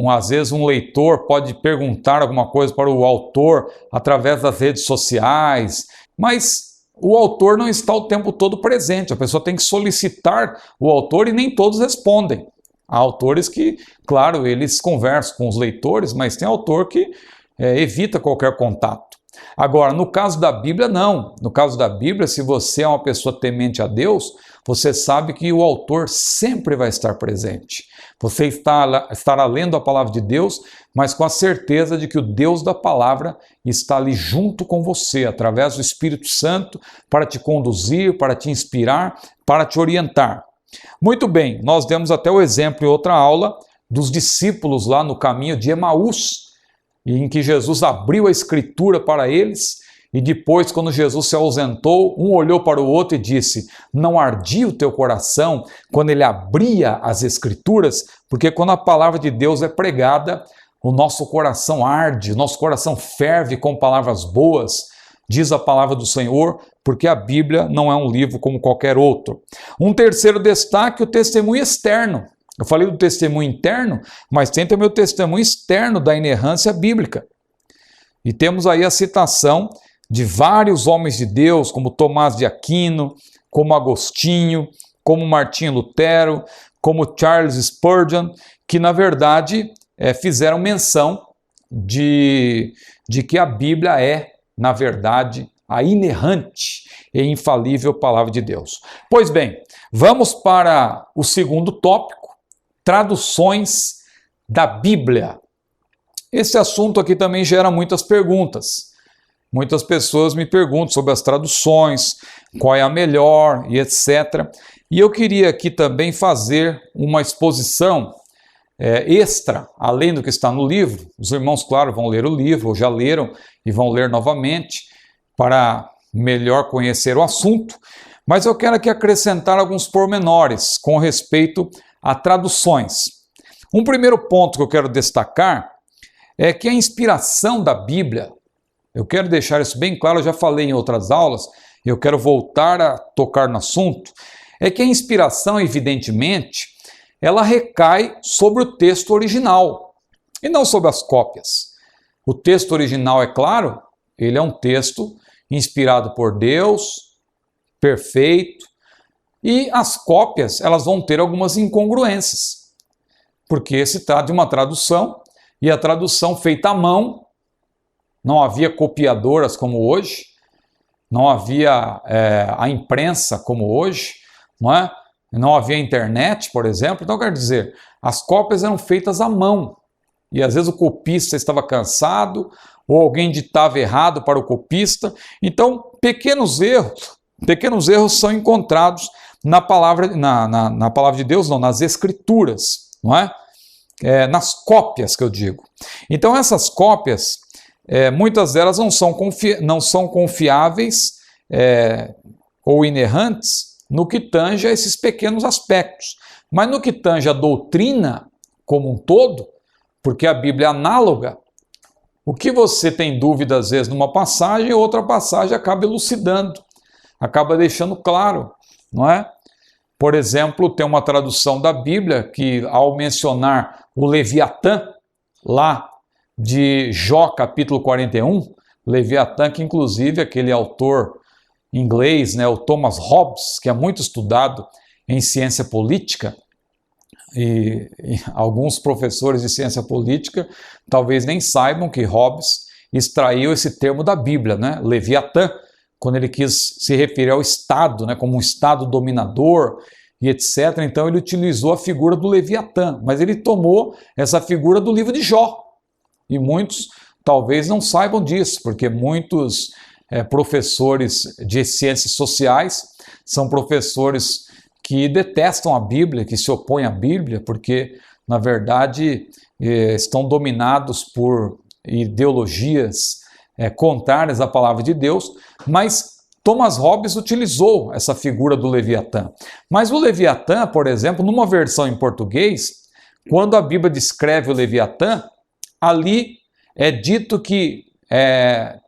às vezes, um leitor pode perguntar alguma coisa para o autor através das redes sociais, mas o autor não está o tempo todo presente, a pessoa tem que solicitar o autor e nem todos respondem. Há autores que, claro, eles conversam com os leitores, mas tem autor que evita qualquer contato. Agora, no caso da Bíblia, não. No caso da Bíblia, se você é uma pessoa temente a Deus, você sabe que o autor sempre vai estar presente. Você estará lendo a palavra de Deus, mas com a certeza de que o Deus da palavra está ali junto com você, através do Espírito Santo, para te conduzir, para te inspirar, para te orientar. Muito bem, nós demos até o exemplo em outra aula dos discípulos lá no caminho de Emaús, em que Jesus abriu a Escritura para eles, e depois, quando Jesus se ausentou, um olhou para o outro e disse: não ardia o teu coração quando ele abria as Escrituras? Porque quando a palavra de Deus é pregada, o nosso coração arde, nosso coração ferve com palavras boas, diz a palavra do Senhor, porque a Bíblia não é um livro como qualquer outro. Um terceiro destaque, o testemunho externo. Eu falei do testemunho interno, mas tem também o testemunho externo da inerrância bíblica. E temos aí a citação de vários homens de Deus, como Tomás de Aquino, como Agostinho, como Martinho Lutero, como Charles Spurgeon, que na verdade fizeram menção de que a Bíblia é, na verdade, a inerrante e infalível palavra de Deus. Pois bem, vamos para o segundo tópico, traduções da Bíblia. Esse assunto aqui também gera muitas perguntas. Muitas pessoas me perguntam sobre as traduções, qual é a melhor e etc. E eu queria aqui também fazer uma exposição extra, além do que está no livro. Os irmãos, claro, vão ler o livro, ou já leram e vão ler novamente para melhor conhecer o assunto. Mas eu quero aqui acrescentar alguns pormenores com respeito a traduções. Um primeiro ponto que eu quero destacar é que a inspiração da Bíblia, eu quero deixar isso bem claro, eu já falei em outras aulas, e eu quero voltar a tocar no assunto, é que a inspiração, evidentemente, ela recai sobre o texto original. e não sobre as cópias. O texto original, é claro, ele é um texto inspirado por Deus, perfeito, e as cópias, elas vão ter algumas incongruências, porque se trata de uma tradução, e a tradução feita à mão, não havia copiadoras como hoje, não havia a imprensa como hoje, não é? Não havia internet, por exemplo. Então, quer dizer, as cópias eram feitas à mão, e às vezes o copista estava cansado, ou alguém ditava errado para o copista. Então, pequenos erros são encontrados na palavra de Deus, não, nas escrituras, não é? Nas cópias que eu digo. Então essas cópias, muitas delas não são confiáveis ou inerrantes no que tange a esses pequenos aspectos. Mas no que tange a doutrina como um todo, porque a Bíblia é análoga, o que você tem dúvida às vezes numa passagem, outra passagem acaba elucidando, acaba deixando claro, não é? Por exemplo, tem uma tradução da Bíblia que, ao mencionar o Leviatã, lá de Jó, capítulo 41, Leviatã, que inclusive aquele autor inglês, né, o Thomas Hobbes, que é muito estudado em ciência política, e alguns professores de ciência política talvez nem saibam que Hobbes extraiu esse termo da Bíblia, né, Leviatã, quando ele quis se referir ao Estado, né, como um Estado dominador e etc. Então ele utilizou a figura do Leviatã, mas ele tomou essa figura do livro de Jó. E muitos talvez não saibam disso, porque muitos professores de ciências sociais são professores que detestam a Bíblia, que se opõem à Bíblia, porque, na verdade, estão dominados por ideologias contrárias à palavra de Deus, mas Thomas Hobbes utilizou essa figura do Leviatã. Mas o Leviatã, por exemplo, numa versão em português, quando a Bíblia descreve o Leviatã, ali é dito que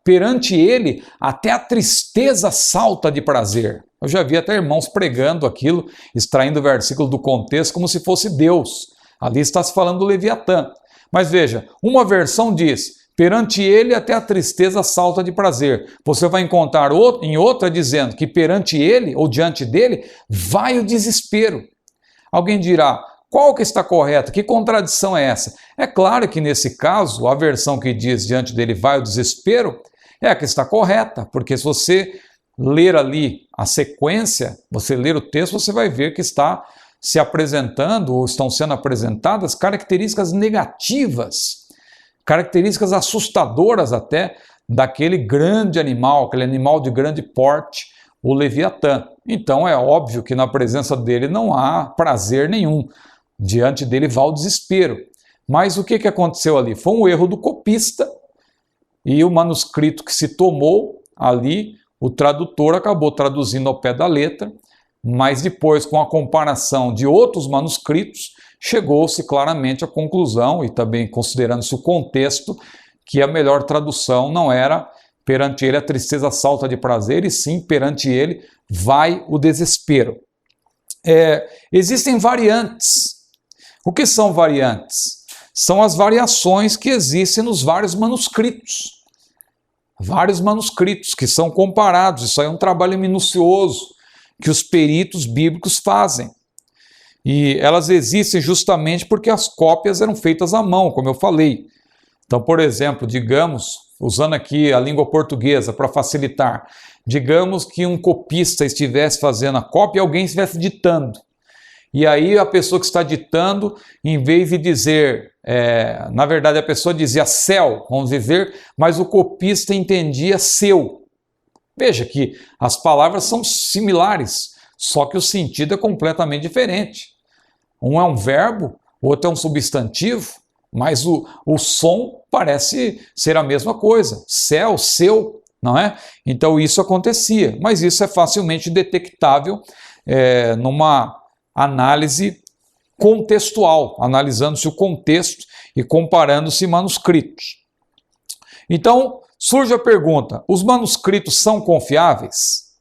perante ele até a tristeza salta de prazer. Eu já vi até irmãos pregando aquilo, extraindo o versículo do contexto como se fosse Deus. Ali está se falando do Leviatã. Mas veja, uma versão diz: perante ele até a tristeza salta de prazer. Você vai encontrar em outra dizendo que perante ele, ou diante dele, vai o desespero. Alguém dirá, qual que está correto? Que contradição é essa? É claro que nesse caso, a versão que diz diante dele vai o desespero, é a que está correta, porque se você ler ali a sequência, você ler o texto, você vai ver que está se apresentando, ou estão sendo apresentadas características negativas, características assustadoras até daquele grande animal, aquele animal de grande porte, o Leviatã. Então é óbvio que na presença dele não há prazer nenhum, diante dele vai o desespero. Mas o que aconteceu ali? Foi um erro do copista e o manuscrito que se tomou ali, o tradutor acabou traduzindo ao pé da letra, mas depois, com a comparação de outros manuscritos, chegou-se claramente à conclusão, e também considerando-se o contexto, que a melhor tradução não era perante ele a tristeza salta de prazer, e sim perante ele vai o desespero. Existem variantes. O que são variantes? São as variações que existem nos vários manuscritos. Vários manuscritos que são comparados. Isso aí é um trabalho minucioso que os peritos bíblicos fazem. E elas existem justamente porque as cópias eram feitas à mão, como eu falei. Então, por exemplo, digamos, usando aqui a língua portuguesa para facilitar, digamos que um copista estivesse fazendo a cópia e alguém estivesse ditando. E aí a pessoa que está ditando, em vez de dizer, na verdade a pessoa dizia céu, vamos dizer, mas o copista entendia seu. Veja que as palavras são similares, só que o sentido é completamente diferente. Um é um verbo, outro é um substantivo, mas o som parece ser a mesma coisa. Céu, seu, não é? Então isso acontecia, mas isso é facilmente detectável numa análise contextual, analisando-se o contexto e comparando-se manuscritos. Então, surge a pergunta, os manuscritos são confiáveis?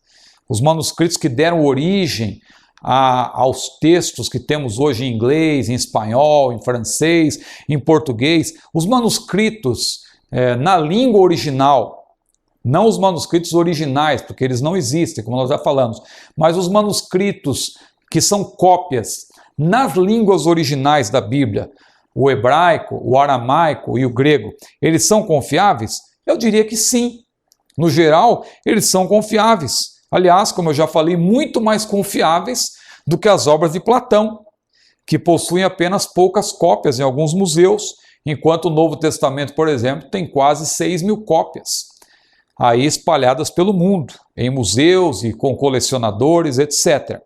Os manuscritos que deram origem aos textos que temos hoje em inglês, em espanhol, em francês, em português, os manuscritos na língua original, não os manuscritos originais, porque eles não existem, como nós já falamos, mas os manuscritos que são cópias nas línguas originais da Bíblia, o hebraico, o aramaico e o grego, eles são confiáveis? Eu diria que sim. No geral, eles são confiáveis. Aliás, como eu já falei, muito mais confiáveis do que as obras de Platão, que possuem apenas poucas cópias em alguns museus, enquanto o Novo Testamento, por exemplo, tem quase 6.000 cópias, aí espalhadas pelo mundo, em museus e com colecionadores, etc.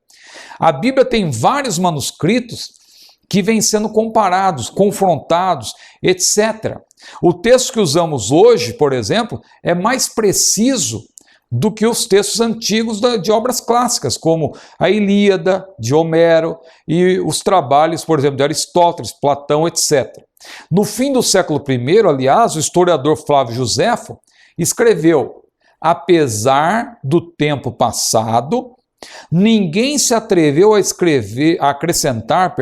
A Bíblia tem vários manuscritos que vêm sendo comparados, confrontados, etc. O texto que usamos hoje, por exemplo, é mais preciso do que os textos antigos de obras clássicas, como a Ilíada, de Homero, e os trabalhos, por exemplo, de Aristóteles, Platão, etc. No fim do século I, aliás, o historiador Flávio Joséfo escreveu: apesar do tempo passado, ninguém se atreveu a acrescentar,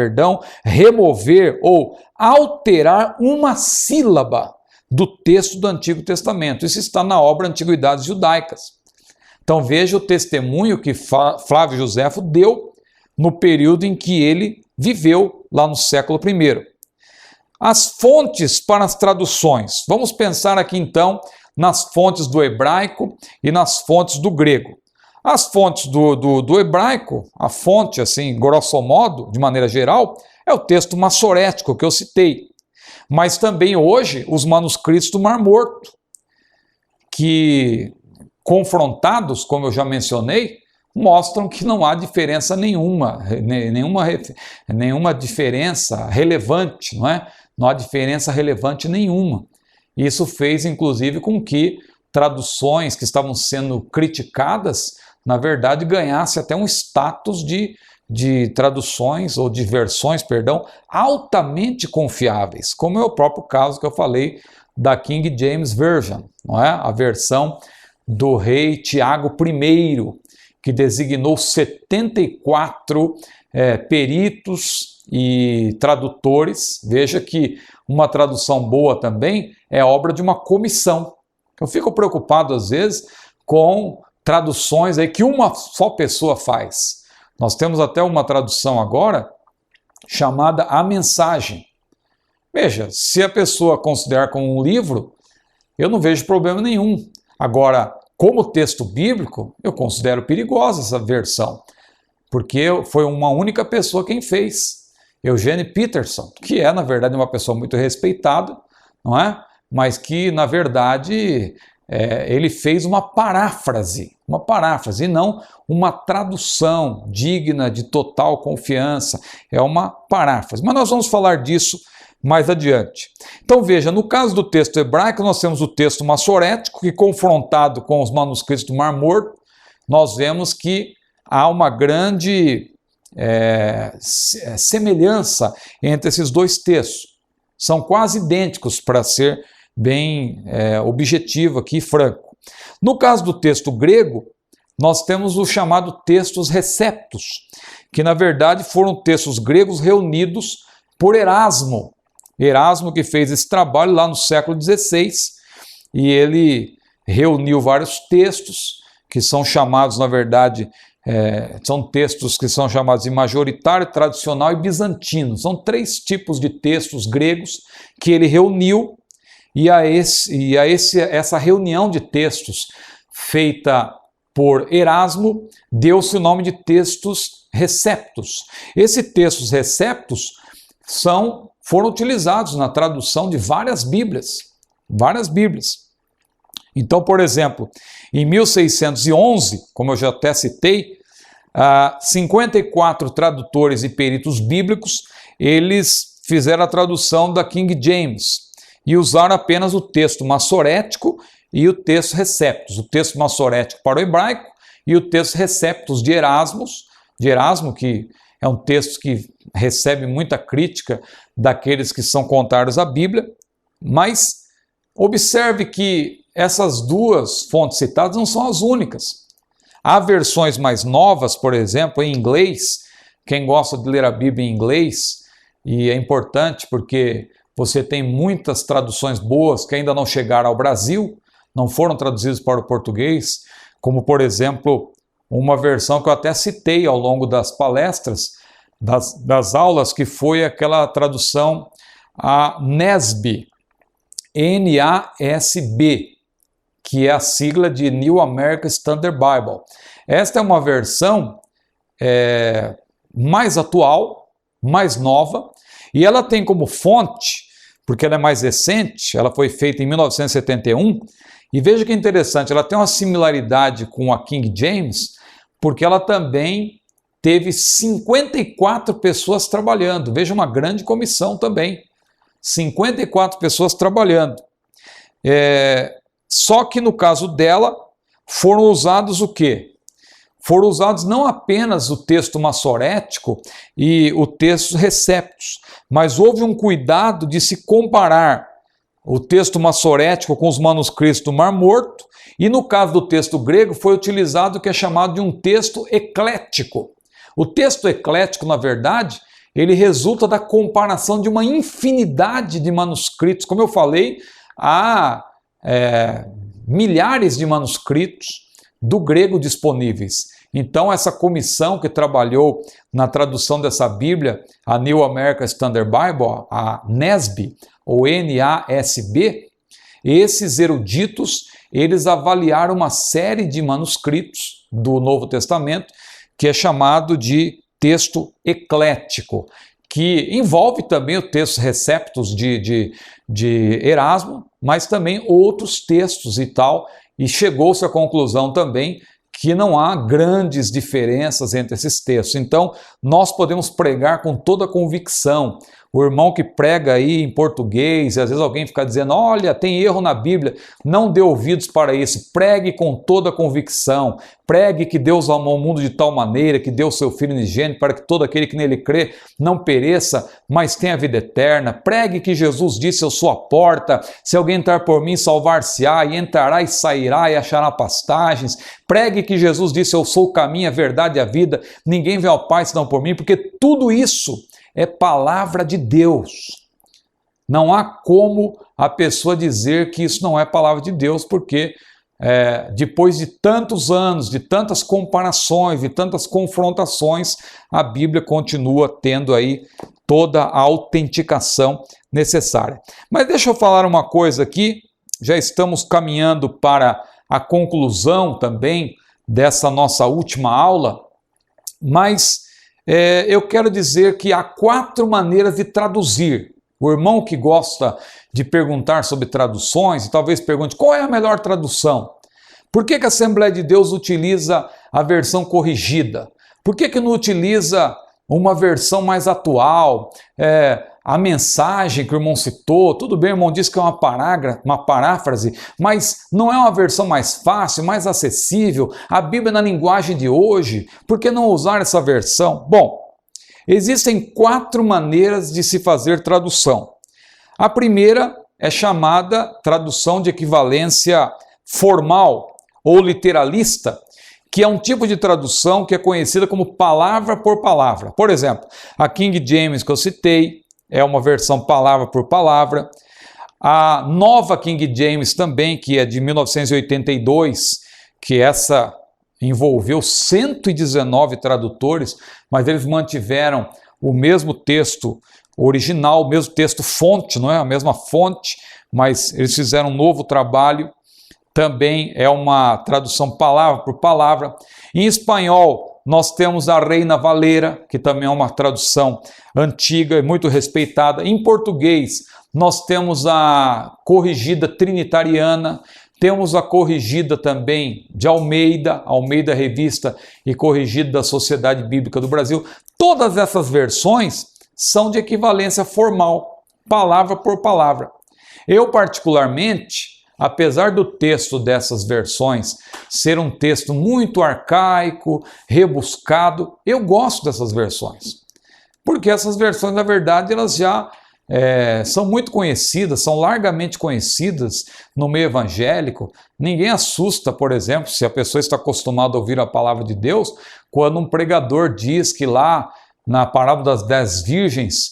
remover ou alterar uma sílaba do texto do Antigo Testamento. Isso está na obra Antiguidades Judaicas. Então veja o testemunho que Flávio Joséfo deu no período em que ele viveu, lá no século I. As fontes para as traduções. Vamos pensar aqui então nas fontes do hebraico e nas fontes do grego. As fontes do hebraico, a fonte, assim, grosso modo, de maneira geral, é o texto massorético que eu citei. Mas também hoje os manuscritos do Mar Morto, que, confrontados, como eu já mencionei, mostram que não há diferença nenhuma diferença relevante, não é? Não há diferença relevante nenhuma. Isso fez, inclusive, com que traduções que estavam sendo criticadas, na verdade, ganhasse até um status de traduções ou de versões, altamente confiáveis, como é o próprio caso que eu falei da King James Version, não é? A versão do rei Tiago I, que designou 74 peritos e tradutores. Veja que uma tradução boa também é obra de uma comissão. Eu fico preocupado, às vezes, com traduções aí que uma só pessoa faz. Nós temos até uma tradução agora chamada A Mensagem. Veja, se a pessoa considerar como um livro, eu não vejo problema nenhum. Agora, como texto bíblico, eu considero perigosa essa versão, porque foi uma única pessoa quem fez, Eugene Peterson, que é, na verdade, uma pessoa muito respeitada, não é? Mas que, na verdade, ele fez uma paráfrase, e não uma tradução digna de total confiança. É uma paráfrase. Mas nós vamos falar disso mais adiante. Então veja, no caso do texto hebraico, nós temos o texto massorético, que, confrontado com os manuscritos do Mar Morto, nós vemos que há uma grande semelhança entre esses dois textos. São quase idênticos, para ser bem objetivo aqui, franco. No caso do texto grego, nós temos o chamado textos receptos, que na verdade foram textos gregos reunidos por Erasmo. Erasmo que fez esse trabalho lá no século XVI, e ele reuniu vários textos que são chamados, na verdade, são textos que são chamados de majoritário, tradicional e bizantino. São 3 tipos de textos gregos que ele reuniu, e essa reunião de textos feita por Erasmo deu-se o nome de textos receptos. Esses textos receptos foram utilizados na tradução de várias Bíblias. Então, por exemplo, em 1611, como eu já até citei, 54 tradutores e peritos bíblicos, eles fizeram a tradução da King James e usaram apenas o texto massorético e o texto receptus. O texto massorético para o hebraico e o texto receptus de Erasmo, que é um texto que recebe muita crítica daqueles que são contrários à Bíblia, mas observe que essas 2 fontes citadas não são as únicas. Há versões mais novas, por exemplo, em inglês, quem gosta de ler a Bíblia em inglês, e é importante porque você tem muitas traduções boas que ainda não chegaram ao Brasil, não foram traduzidas para o português, como por exemplo, uma versão que eu até citei ao longo das palestras, das aulas, que foi aquela tradução a NASB, N-A-S-B, que é a sigla de New American Standard Bible. Esta é uma versão mais atual, mais nova, e ela tem como fonte, porque ela é mais recente, ela foi feita em 1971, e veja que interessante, ela tem uma similaridade com a King James, porque ela também teve 54 pessoas trabalhando. Veja, uma grande comissão também. 54 pessoas trabalhando. Só que no caso dela, foram usados o quê? Foram usados não apenas o texto massorético e o texto receptus, mas houve um cuidado de se comparar o texto massorético com os manuscritos do Mar Morto, e no caso do texto grego foi utilizado o que é chamado de um texto eclético. O texto eclético, na verdade, ele resulta da comparação de uma infinidade de manuscritos. Como eu falei, há milhares de manuscritos do grego disponíveis. Então, essa comissão que trabalhou na tradução dessa Bíblia, a New American Standard Bible, a NASB, ou N-A-S-B, esses eruditos, eles avaliaram uma série de manuscritos do Novo Testamento, que é chamado de texto eclético, que envolve também o texto receptus de Erasmo, mas também outros textos e tal, e chegou-se à conclusão também que não há grandes diferenças entre esses textos. Então, nós podemos pregar com toda a convicção. O irmão que prega aí em português, e às vezes alguém fica dizendo, olha, tem erro na Bíblia, não dê ouvidos para isso, pregue com toda a convicção, pregue que Deus amou o mundo de tal maneira, que deu o seu Filho unigênito, para que todo aquele que nele crê não pereça, mas tenha vida eterna, pregue que Jesus disse, eu sou a porta, se alguém entrar por mim, salvar-se-á, e entrará e sairá e achará pastagens, pregue que Jesus disse, eu sou o caminho, a verdade e a vida, ninguém vem ao Pai senão por mim, porque tudo isso é palavra de Deus. Não há como a pessoa dizer que isso não é palavra de Deus, porque depois de tantos anos, de tantas comparações, de tantas confrontações, a Bíblia continua tendo aí toda a autenticação necessária. Mas deixa eu falar uma coisa aqui, já estamos caminhando para a conclusão também dessa nossa última aula, mas eu quero dizer que há 4 maneiras de traduzir. O irmão que gosta de perguntar sobre traduções, e talvez pergunte, qual é a melhor tradução? Por que a Assembleia de Deus utiliza a versão corrigida? Por que não utiliza uma versão mais atual? A mensagem que o irmão citou, tudo bem, o irmão disse que é uma paráfrase, mas não é uma versão mais fácil, mais acessível? A Bíblia na linguagem de hoje, por que não usar essa versão? Bom, existem 4 maneiras de se fazer tradução. A primeira é chamada tradução de equivalência formal ou literalista, que é um tipo de tradução que é conhecida como palavra por palavra. Por exemplo, a King James que eu citei, é uma versão palavra por palavra. A nova King James também, que é de 1982, que essa envolveu 119 tradutores, mas eles mantiveram o mesmo texto original, o mesmo texto fonte, não é a mesma fonte, mas eles fizeram um novo trabalho. Também é uma tradução palavra por palavra. Em espanhol, nós temos a Reina Valera, que também é uma tradução antiga e muito respeitada. Em português, nós temos a corrigida trinitariana, temos a corrigida também de Almeida, Almeida Revista e corrigida da Sociedade Bíblica do Brasil. Todas essas versões são de equivalência formal, palavra por palavra. Eu, particularmente, apesar do texto dessas versões ser um texto muito arcaico, rebuscado, eu gosto dessas versões. Porque essas versões, na verdade, elas já são muito conhecidas, são largamente conhecidas no meio evangélico. Ninguém assusta, por exemplo, se a pessoa está acostumada a ouvir a palavra de Deus, quando um pregador diz que lá na parábola das 10 virgens,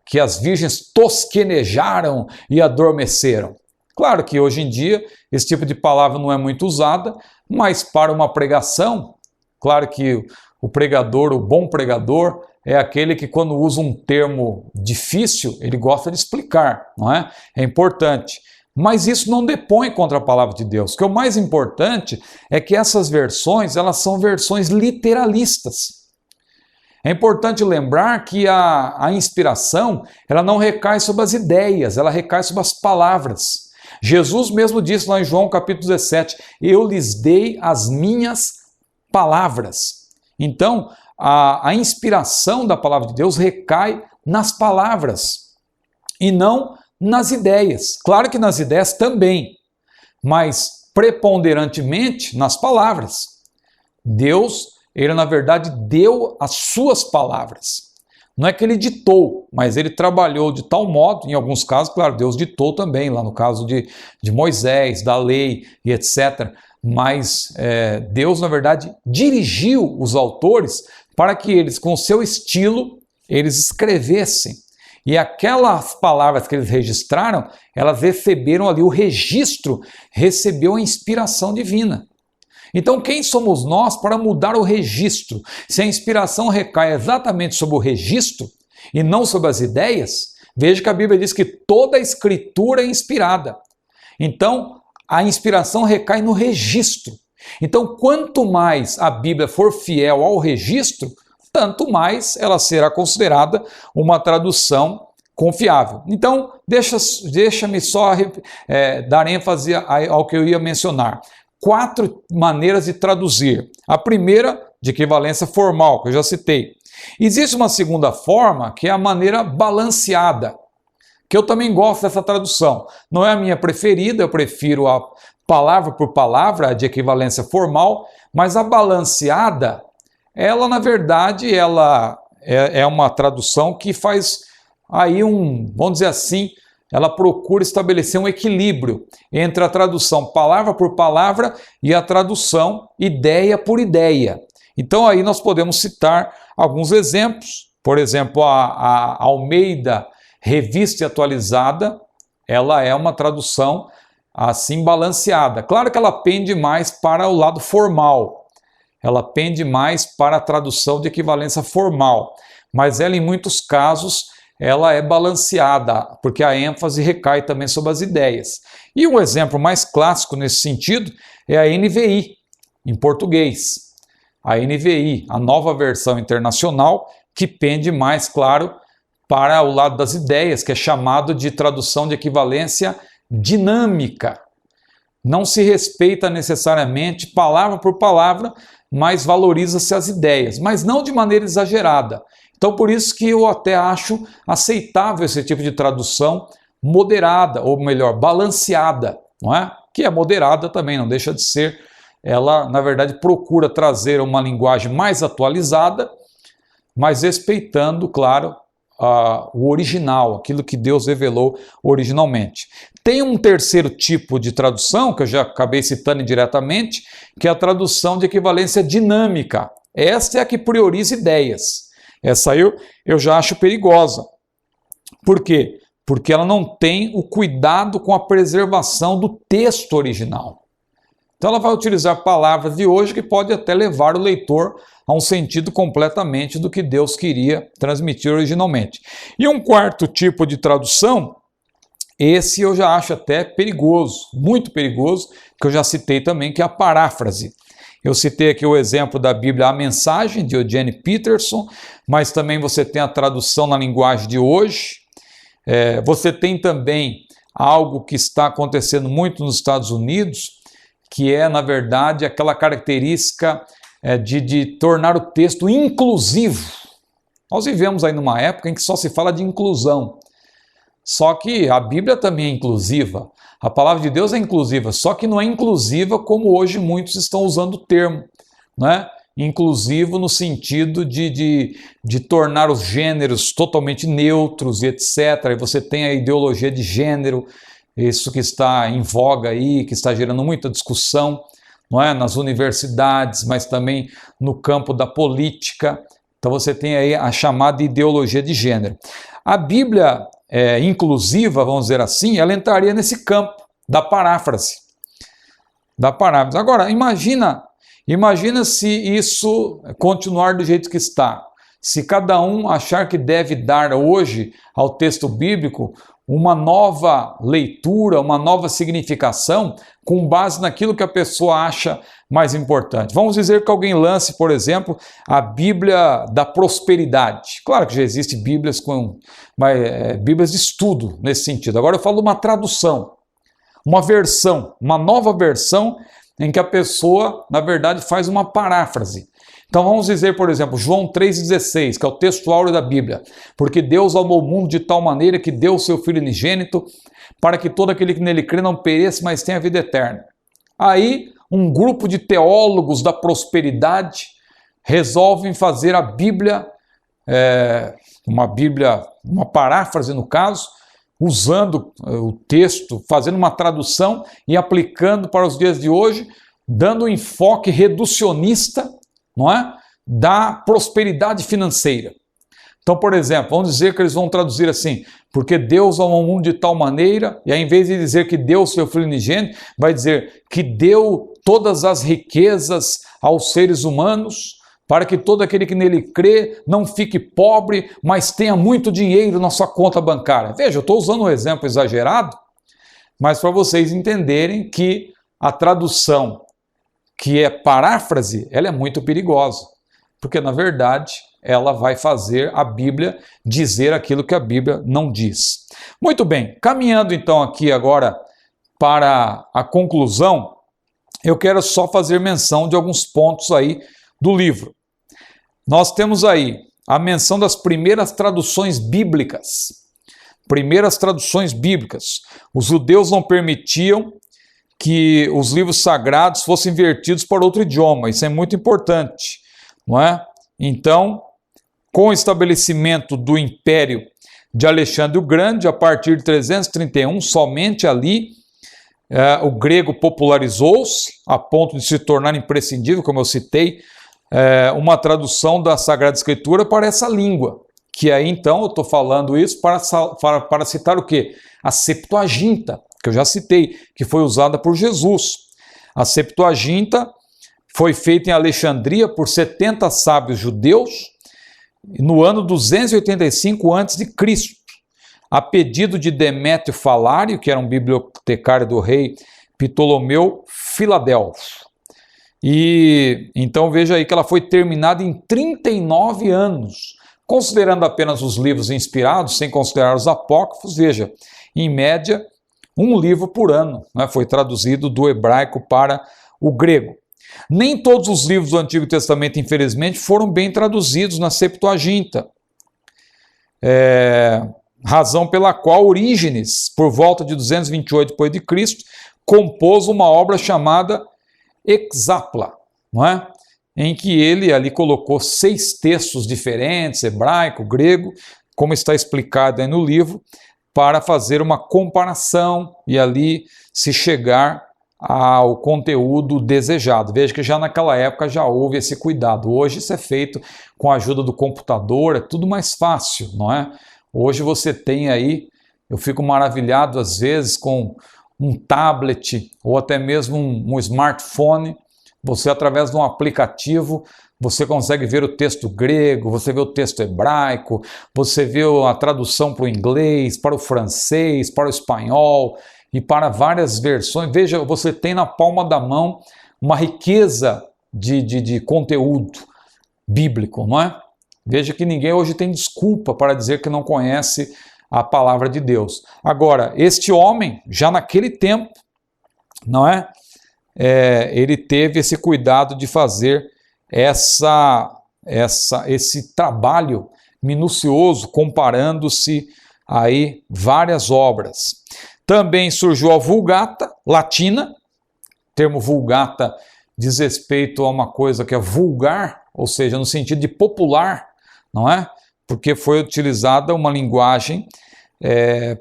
que as virgens tosquenejaram e adormeceram. Claro que hoje em dia esse tipo de palavra não é muito usada, mas para uma pregação, claro que o pregador, o bom pregador, é aquele que quando usa um termo difícil, ele gosta de explicar, não é? É importante. Mas isso não depõe contra a palavra de Deus. O que é o mais importante é que essas versões, elas são versões literalistas. É importante lembrar que a inspiração, ela não recai sobre as ideias, ela recai sobre as palavras. Jesus mesmo disse lá em João capítulo 17, eu lhes dei as minhas palavras. Então, a inspiração da palavra de Deus recai nas palavras e não nas ideias. Claro que nas ideias também, mas preponderantemente nas palavras. Deus, ele na verdade deu as suas palavras. Não é que ele ditou, mas ele trabalhou de tal modo, em alguns casos, claro, Deus ditou também, lá no caso de Moisés, da lei e etc. Mas Deus, na verdade, dirigiu os autores para que eles, com o seu estilo, eles escrevessem. E aquelas palavras que eles registraram, elas receberam ali o registro, recebeu a inspiração divina. Então, quem somos nós para mudar o registro? Se a inspiração recai exatamente sobre o registro e não sobre as ideias, veja que a Bíblia diz que toda a escritura é inspirada. Então, a inspiração recai no registro. Então, quanto mais a Bíblia for fiel ao registro, tanto mais ela será considerada uma tradução confiável. Então, deixa-me só dar ênfase ao que eu ia mencionar. 4 maneiras de traduzir. A primeira, de equivalência formal, que eu já citei. Existe uma segunda forma, que é a maneira balanceada, que eu também gosto dessa tradução. Não é a minha preferida, eu prefiro a palavra por palavra, de equivalência formal, mas a balanceada, ela na verdade, ela é uma tradução que faz aí vamos dizer assim, ela procura estabelecer um equilíbrio entre a tradução palavra por palavra e a tradução ideia por ideia. Então aí nós podemos citar alguns exemplos. Por exemplo, a Almeida Revista e Atualizada, ela é uma tradução assim balanceada. Claro que ela pende mais para o lado formal. Ela pende mais para a tradução de equivalência formal. Mas ela, em muitos casos, ela é balanceada, porque a ênfase recai também sobre as ideias. E um exemplo mais clássico nesse sentido é a NVI, em português. A NVI, a nova versão internacional, que pende mais, claro, para o lado das ideias, que é chamado de tradução de equivalência dinâmica. Não se respeita necessariamente palavra por palavra, mas valoriza-se as ideias, mas não de maneira exagerada. Então, por isso que eu até acho aceitável esse tipo de tradução moderada, ou melhor, balanceada, não é? Que é moderada também, não deixa de ser. Ela, na verdade, procura trazer uma linguagem mais atualizada, mas respeitando, claro, o original, aquilo que Deus revelou originalmente. Tem um terceiro tipo de tradução, que eu já acabei citando indiretamente, que é a tradução de equivalência dinâmica. Esta é a que prioriza ideias. Essa eu já acho perigosa. Por quê? Porque ela não tem o cuidado com a preservação do texto original. Então ela vai utilizar palavras de hoje que pode até levar o leitor a um sentido completamente do que Deus queria transmitir originalmente. E um quarto tipo de tradução, esse eu já acho até perigoso, muito perigoso, que eu já citei também, que é a paráfrase. Eu citei aqui o exemplo da Bíblia A Mensagem, de Eugene Peterson, mas também você tem a tradução na linguagem de hoje. Você tem também algo que está acontecendo muito nos Estados Unidos, que é, na verdade, aquela característica de tornar o texto inclusivo. Nós vivemos aí numa época em que só se fala de inclusão. Só que a Bíblia também é inclusiva. A palavra de Deus é inclusiva, só que não é inclusiva como hoje muitos estão usando o termo, né? Inclusivo no sentido de tornar os gêneros totalmente neutros e etc. E você tem a ideologia de gênero, isso que está em voga aí, que está gerando muita discussão, não é? Nas universidades, mas também no campo da política. Então você tem aí a chamada ideologia de gênero. A Bíblia inclusiva, vamos dizer assim, ela entraria nesse campo da paráfrase. Agora, imagina se isso continuar do jeito que está. Se cada um achar que deve dar hoje ao texto bíblico uma nova leitura, uma nova significação, com base naquilo que a pessoa acha mais importante. Vamos dizer que alguém lance, por exemplo, a Bíblia da prosperidade. Claro que já existem Bíblias Bíblias de estudo nesse sentido. Agora eu falo de uma tradução, uma versão, uma nova versão em que a pessoa, na verdade, faz uma paráfrase. Então vamos dizer, por exemplo, João 3,16, que é o texto áureo da Bíblia. Porque Deus amou o mundo de tal maneira que deu o seu Filho unigênito, para que todo aquele que nele crê não pereça, mas tenha vida eterna. Aí, um grupo de teólogos da prosperidade resolvem fazer a Bíblia, uma paráfrase no caso, usando o texto, fazendo uma tradução e aplicando para os dias de hoje, dando um enfoque reducionista, não é? Da prosperidade financeira. Então, por exemplo, vamos dizer que eles vão traduzir assim, porque Deus amou o mundo de tal maneira, e aí, em vez de dizer que deu o seu Filho unigênito, vai dizer que deu todas as riquezas aos seres humanos, para que todo aquele que nele crê não fique pobre, mas tenha muito dinheiro na sua conta bancária. Veja, eu estou usando um exemplo exagerado, mas para vocês entenderem que a tradução que é paráfrase, ela é muito perigosa, porque na verdade ela vai fazer a Bíblia dizer aquilo que a Bíblia não diz. Muito bem, caminhando então aqui agora para a conclusão, eu quero só fazer menção de alguns pontos aí do livro. Nós temos aí a menção das primeiras traduções bíblicas. Primeiras traduções bíblicas. Os judeus não permitiam que os livros sagrados fossem invertidos para outro idioma. Isso é muito importante, não é? Então, com o estabelecimento do Império de Alexandre o Grande, a partir de 331, somente ali o grego popularizou-se, a ponto de se tornar imprescindível, como eu citei, uma tradução da Sagrada Escritura para essa língua. Que aí, então, eu estou falando isso para citar o quê? A Septuaginta, que eu já citei, que foi usada por Jesus. A Septuaginta foi feita em Alexandria por 70 sábios judeus no ano 285 a.C., a pedido de Demétrio Falário, que era um bibliotecário do rei Ptolomeu Filadelfo. E então veja aí que ela foi terminada em 39 anos, considerando apenas os livros inspirados, sem considerar os apócrifos. Veja, em média, um livro por ano, né, foi traduzido do hebraico para o grego. Nem todos os livros do Antigo Testamento, infelizmente, foram bem traduzidos na Septuaginta. Razão pela qual Orígenes, por volta de 228 d.C., compôs uma obra chamada Hexapla, não é? Em que ele ali colocou 6 textos diferentes, hebraico, grego, como está explicado aí no livro, para fazer uma comparação e ali se chegar ao conteúdo desejado. Veja que já naquela época já houve esse cuidado. Hoje isso é feito com a ajuda do computador, é tudo mais fácil, não é? Hoje você tem aí, eu fico maravilhado às vezes com um tablet ou até mesmo um smartphone, você através de um aplicativo, você consegue ver o texto grego, você vê o texto hebraico, você vê a tradução para o inglês, para o francês, para o espanhol e para várias versões. Veja, você tem na palma da mão uma riqueza de conteúdo bíblico, não é? Veja que ninguém hoje tem desculpa para dizer que não conhece a palavra de Deus. Agora, este homem, já naquele tempo, não é? Ele teve esse cuidado de fazer esse trabalho minucioso, comparando-se aí várias obras. Também surgiu a Vulgata Latina. O termo Vulgata diz respeito a uma coisa que é vulgar, ou seja, no sentido de popular, não é? Porque foi utilizada uma linguagem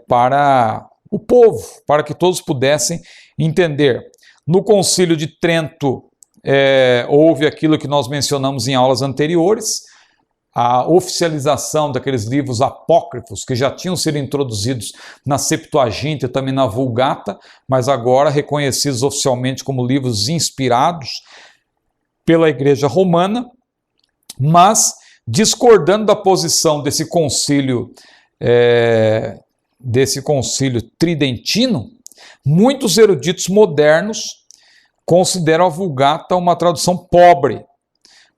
para o povo, para que todos pudessem entender. No Concílio de Trento houve aquilo que nós mencionamos em aulas anteriores, a oficialização daqueles livros apócrifos que já tinham sido introduzidos na Septuaginta e também na Vulgata, mas agora reconhecidos oficialmente como livros inspirados pela Igreja Romana, mas discordando da posição desse concílio tridentino, muitos eruditos modernos consideram a Vulgata uma tradução pobre,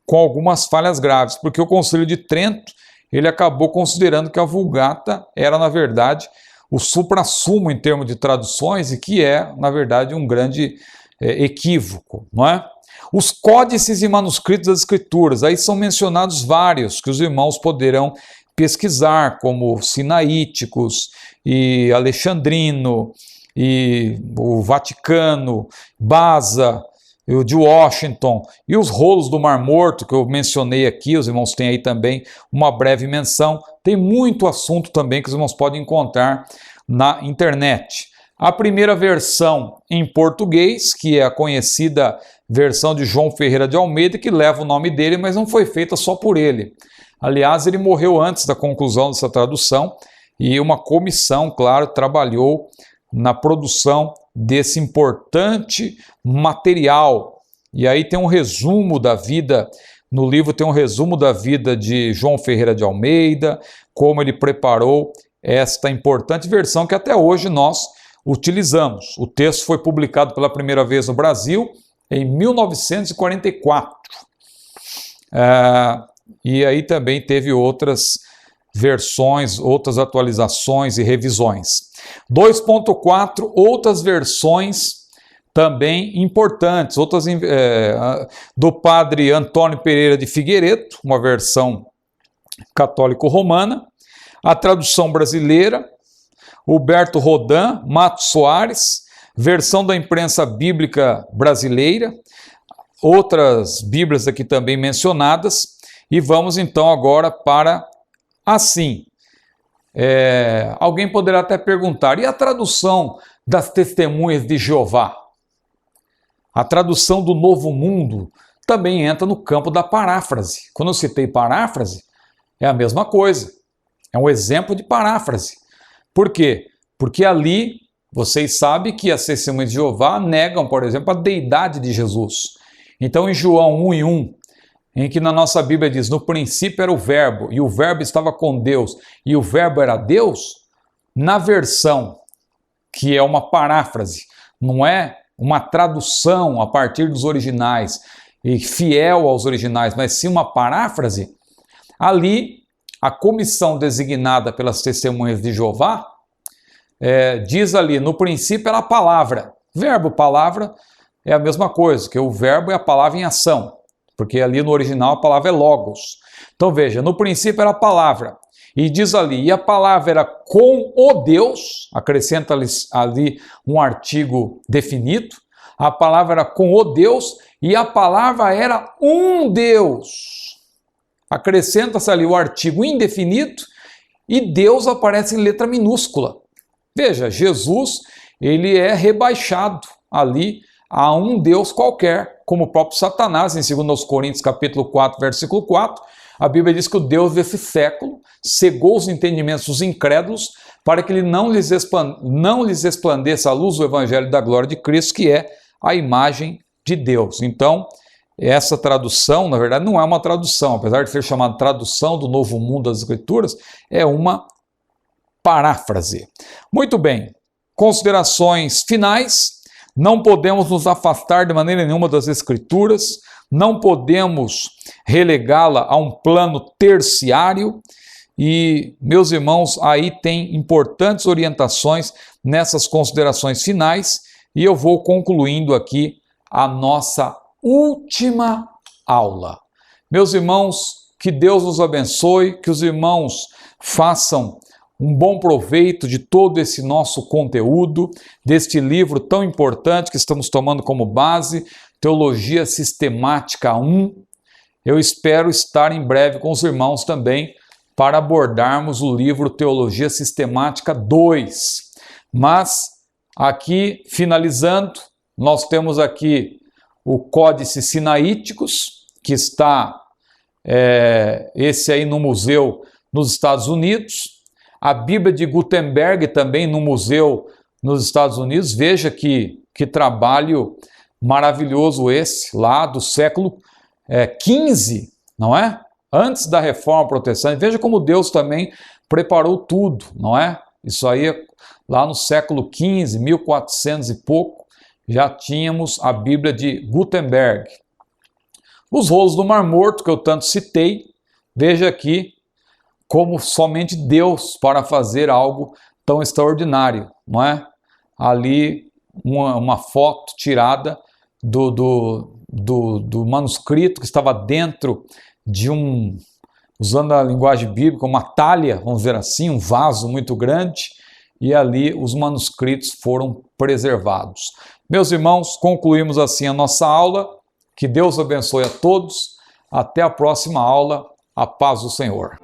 com algumas falhas graves, porque o Concílio de Trento ele acabou considerando que a Vulgata era, na verdade, o suprassumo em termos de traduções e que é, na verdade, um grande equívoco, não é? Os códices e manuscritos das Escrituras, aí são mencionados vários que os irmãos poderão pesquisar, como sinaíticos e alexandrino, e o Vaticano, Basa, o de Washington, e os rolos do Mar Morto, que eu mencionei aqui, os irmãos têm aí também uma breve menção. Tem muito assunto também que os irmãos podem encontrar na internet. A primeira versão em português, que é a conhecida versão de João Ferreira de Almeida, que leva o nome dele, mas não foi feita só por ele. Aliás, ele morreu antes da conclusão dessa tradução, e uma comissão, claro, trabalhou na produção desse importante material. E aí tem um resumo da vida, no livro tem um resumo da vida de João Ferreira de Almeida, como ele preparou esta importante versão que até hoje nós utilizamos. O texto foi publicado pela primeira vez no Brasil em 1944. E aí também teve outras versões, outras atualizações e revisões. 2.4, outras versões também importantes, outras do padre Antônio Pereira de Figueiredo, uma versão católico-romana, a tradução brasileira, Huberto Rodan, Matos Soares, versão da imprensa bíblica brasileira, outras bíblias aqui também mencionadas, e vamos então agora para assim. Alguém poderá até perguntar, e a tradução das Testemunhas de Jeová? A tradução do Novo Mundo também entra no campo da paráfrase. Quando eu citei paráfrase, é a mesma coisa. É um exemplo de paráfrase. Por quê? Porque ali, vocês sabem que as Testemunhas de Jeová negam, por exemplo, a deidade de Jesus. Então, em João 1:1, em que na nossa Bíblia diz, no princípio era o verbo, e o verbo estava com Deus, e o verbo era Deus, na versão, que é uma paráfrase, não é uma tradução a partir dos originais, e fiel aos originais, mas sim uma paráfrase, ali a comissão designada pelas Testemunhas de Jeová, diz ali, no princípio era a palavra. Verbo, palavra, é a mesma coisa, que o verbo é a palavra em ação. Porque ali no original a palavra é logos. Então veja, no princípio era a palavra. E diz ali, e a palavra era com o Deus, acrescenta ali um artigo definido, a palavra era com o Deus e a palavra era um Deus. Acrescenta-se ali o artigo indefinido e Deus aparece em letra minúscula. Veja, Jesus, ele é rebaixado ali a um Deus qualquer, como o próprio Satanás, em 2 Coríntios capítulo 4, versículo 4, a Bíblia diz que o Deus desse século cegou os entendimentos dos incrédulos para que ele não lhes resplandeça a luz do Evangelho da glória de Cristo, que é a imagem de Deus. Então, essa tradução, na verdade, não é uma tradução, apesar de ser chamada tradução do Novo Mundo das Escrituras, é uma paráfrase. Muito bem, considerações finais. Não podemos nos afastar de maneira nenhuma das Escrituras, não podemos relegá-la a um plano terciário e, meus irmãos, aí tem importantes orientações nessas considerações finais e eu vou concluindo aqui a nossa última aula. Meus irmãos, que Deus os abençoe, que os irmãos façam um bom proveito de todo esse nosso conteúdo, deste livro tão importante que estamos tomando como base, Teologia Sistemática 1. Eu espero estar em breve com os irmãos também para abordarmos o livro Teologia Sistemática 2. Mas, aqui, finalizando, nós temos aqui o Códice Sinaíticos, que está esse aí no museu nos Estados Unidos. A Bíblia de Gutenberg também no museu nos Estados Unidos. Veja que trabalho maravilhoso esse, lá do século XV, não é? Antes da Reforma Protestante. Veja como Deus também preparou tudo, não é? Isso aí, lá no século XV, 1400 e pouco, já tínhamos a Bíblia de Gutenberg. Os rolos do Mar Morto, que eu tanto citei, veja aqui como somente Deus para fazer algo tão extraordinário, não é? Ali uma foto tirada do manuscrito que estava dentro de usando a linguagem bíblica, uma talha, vamos dizer assim, um vaso muito grande, e ali os manuscritos foram preservados. Meus irmãos, concluímos assim a nossa aula. Que Deus abençoe a todos. Até a próxima aula. A paz do Senhor.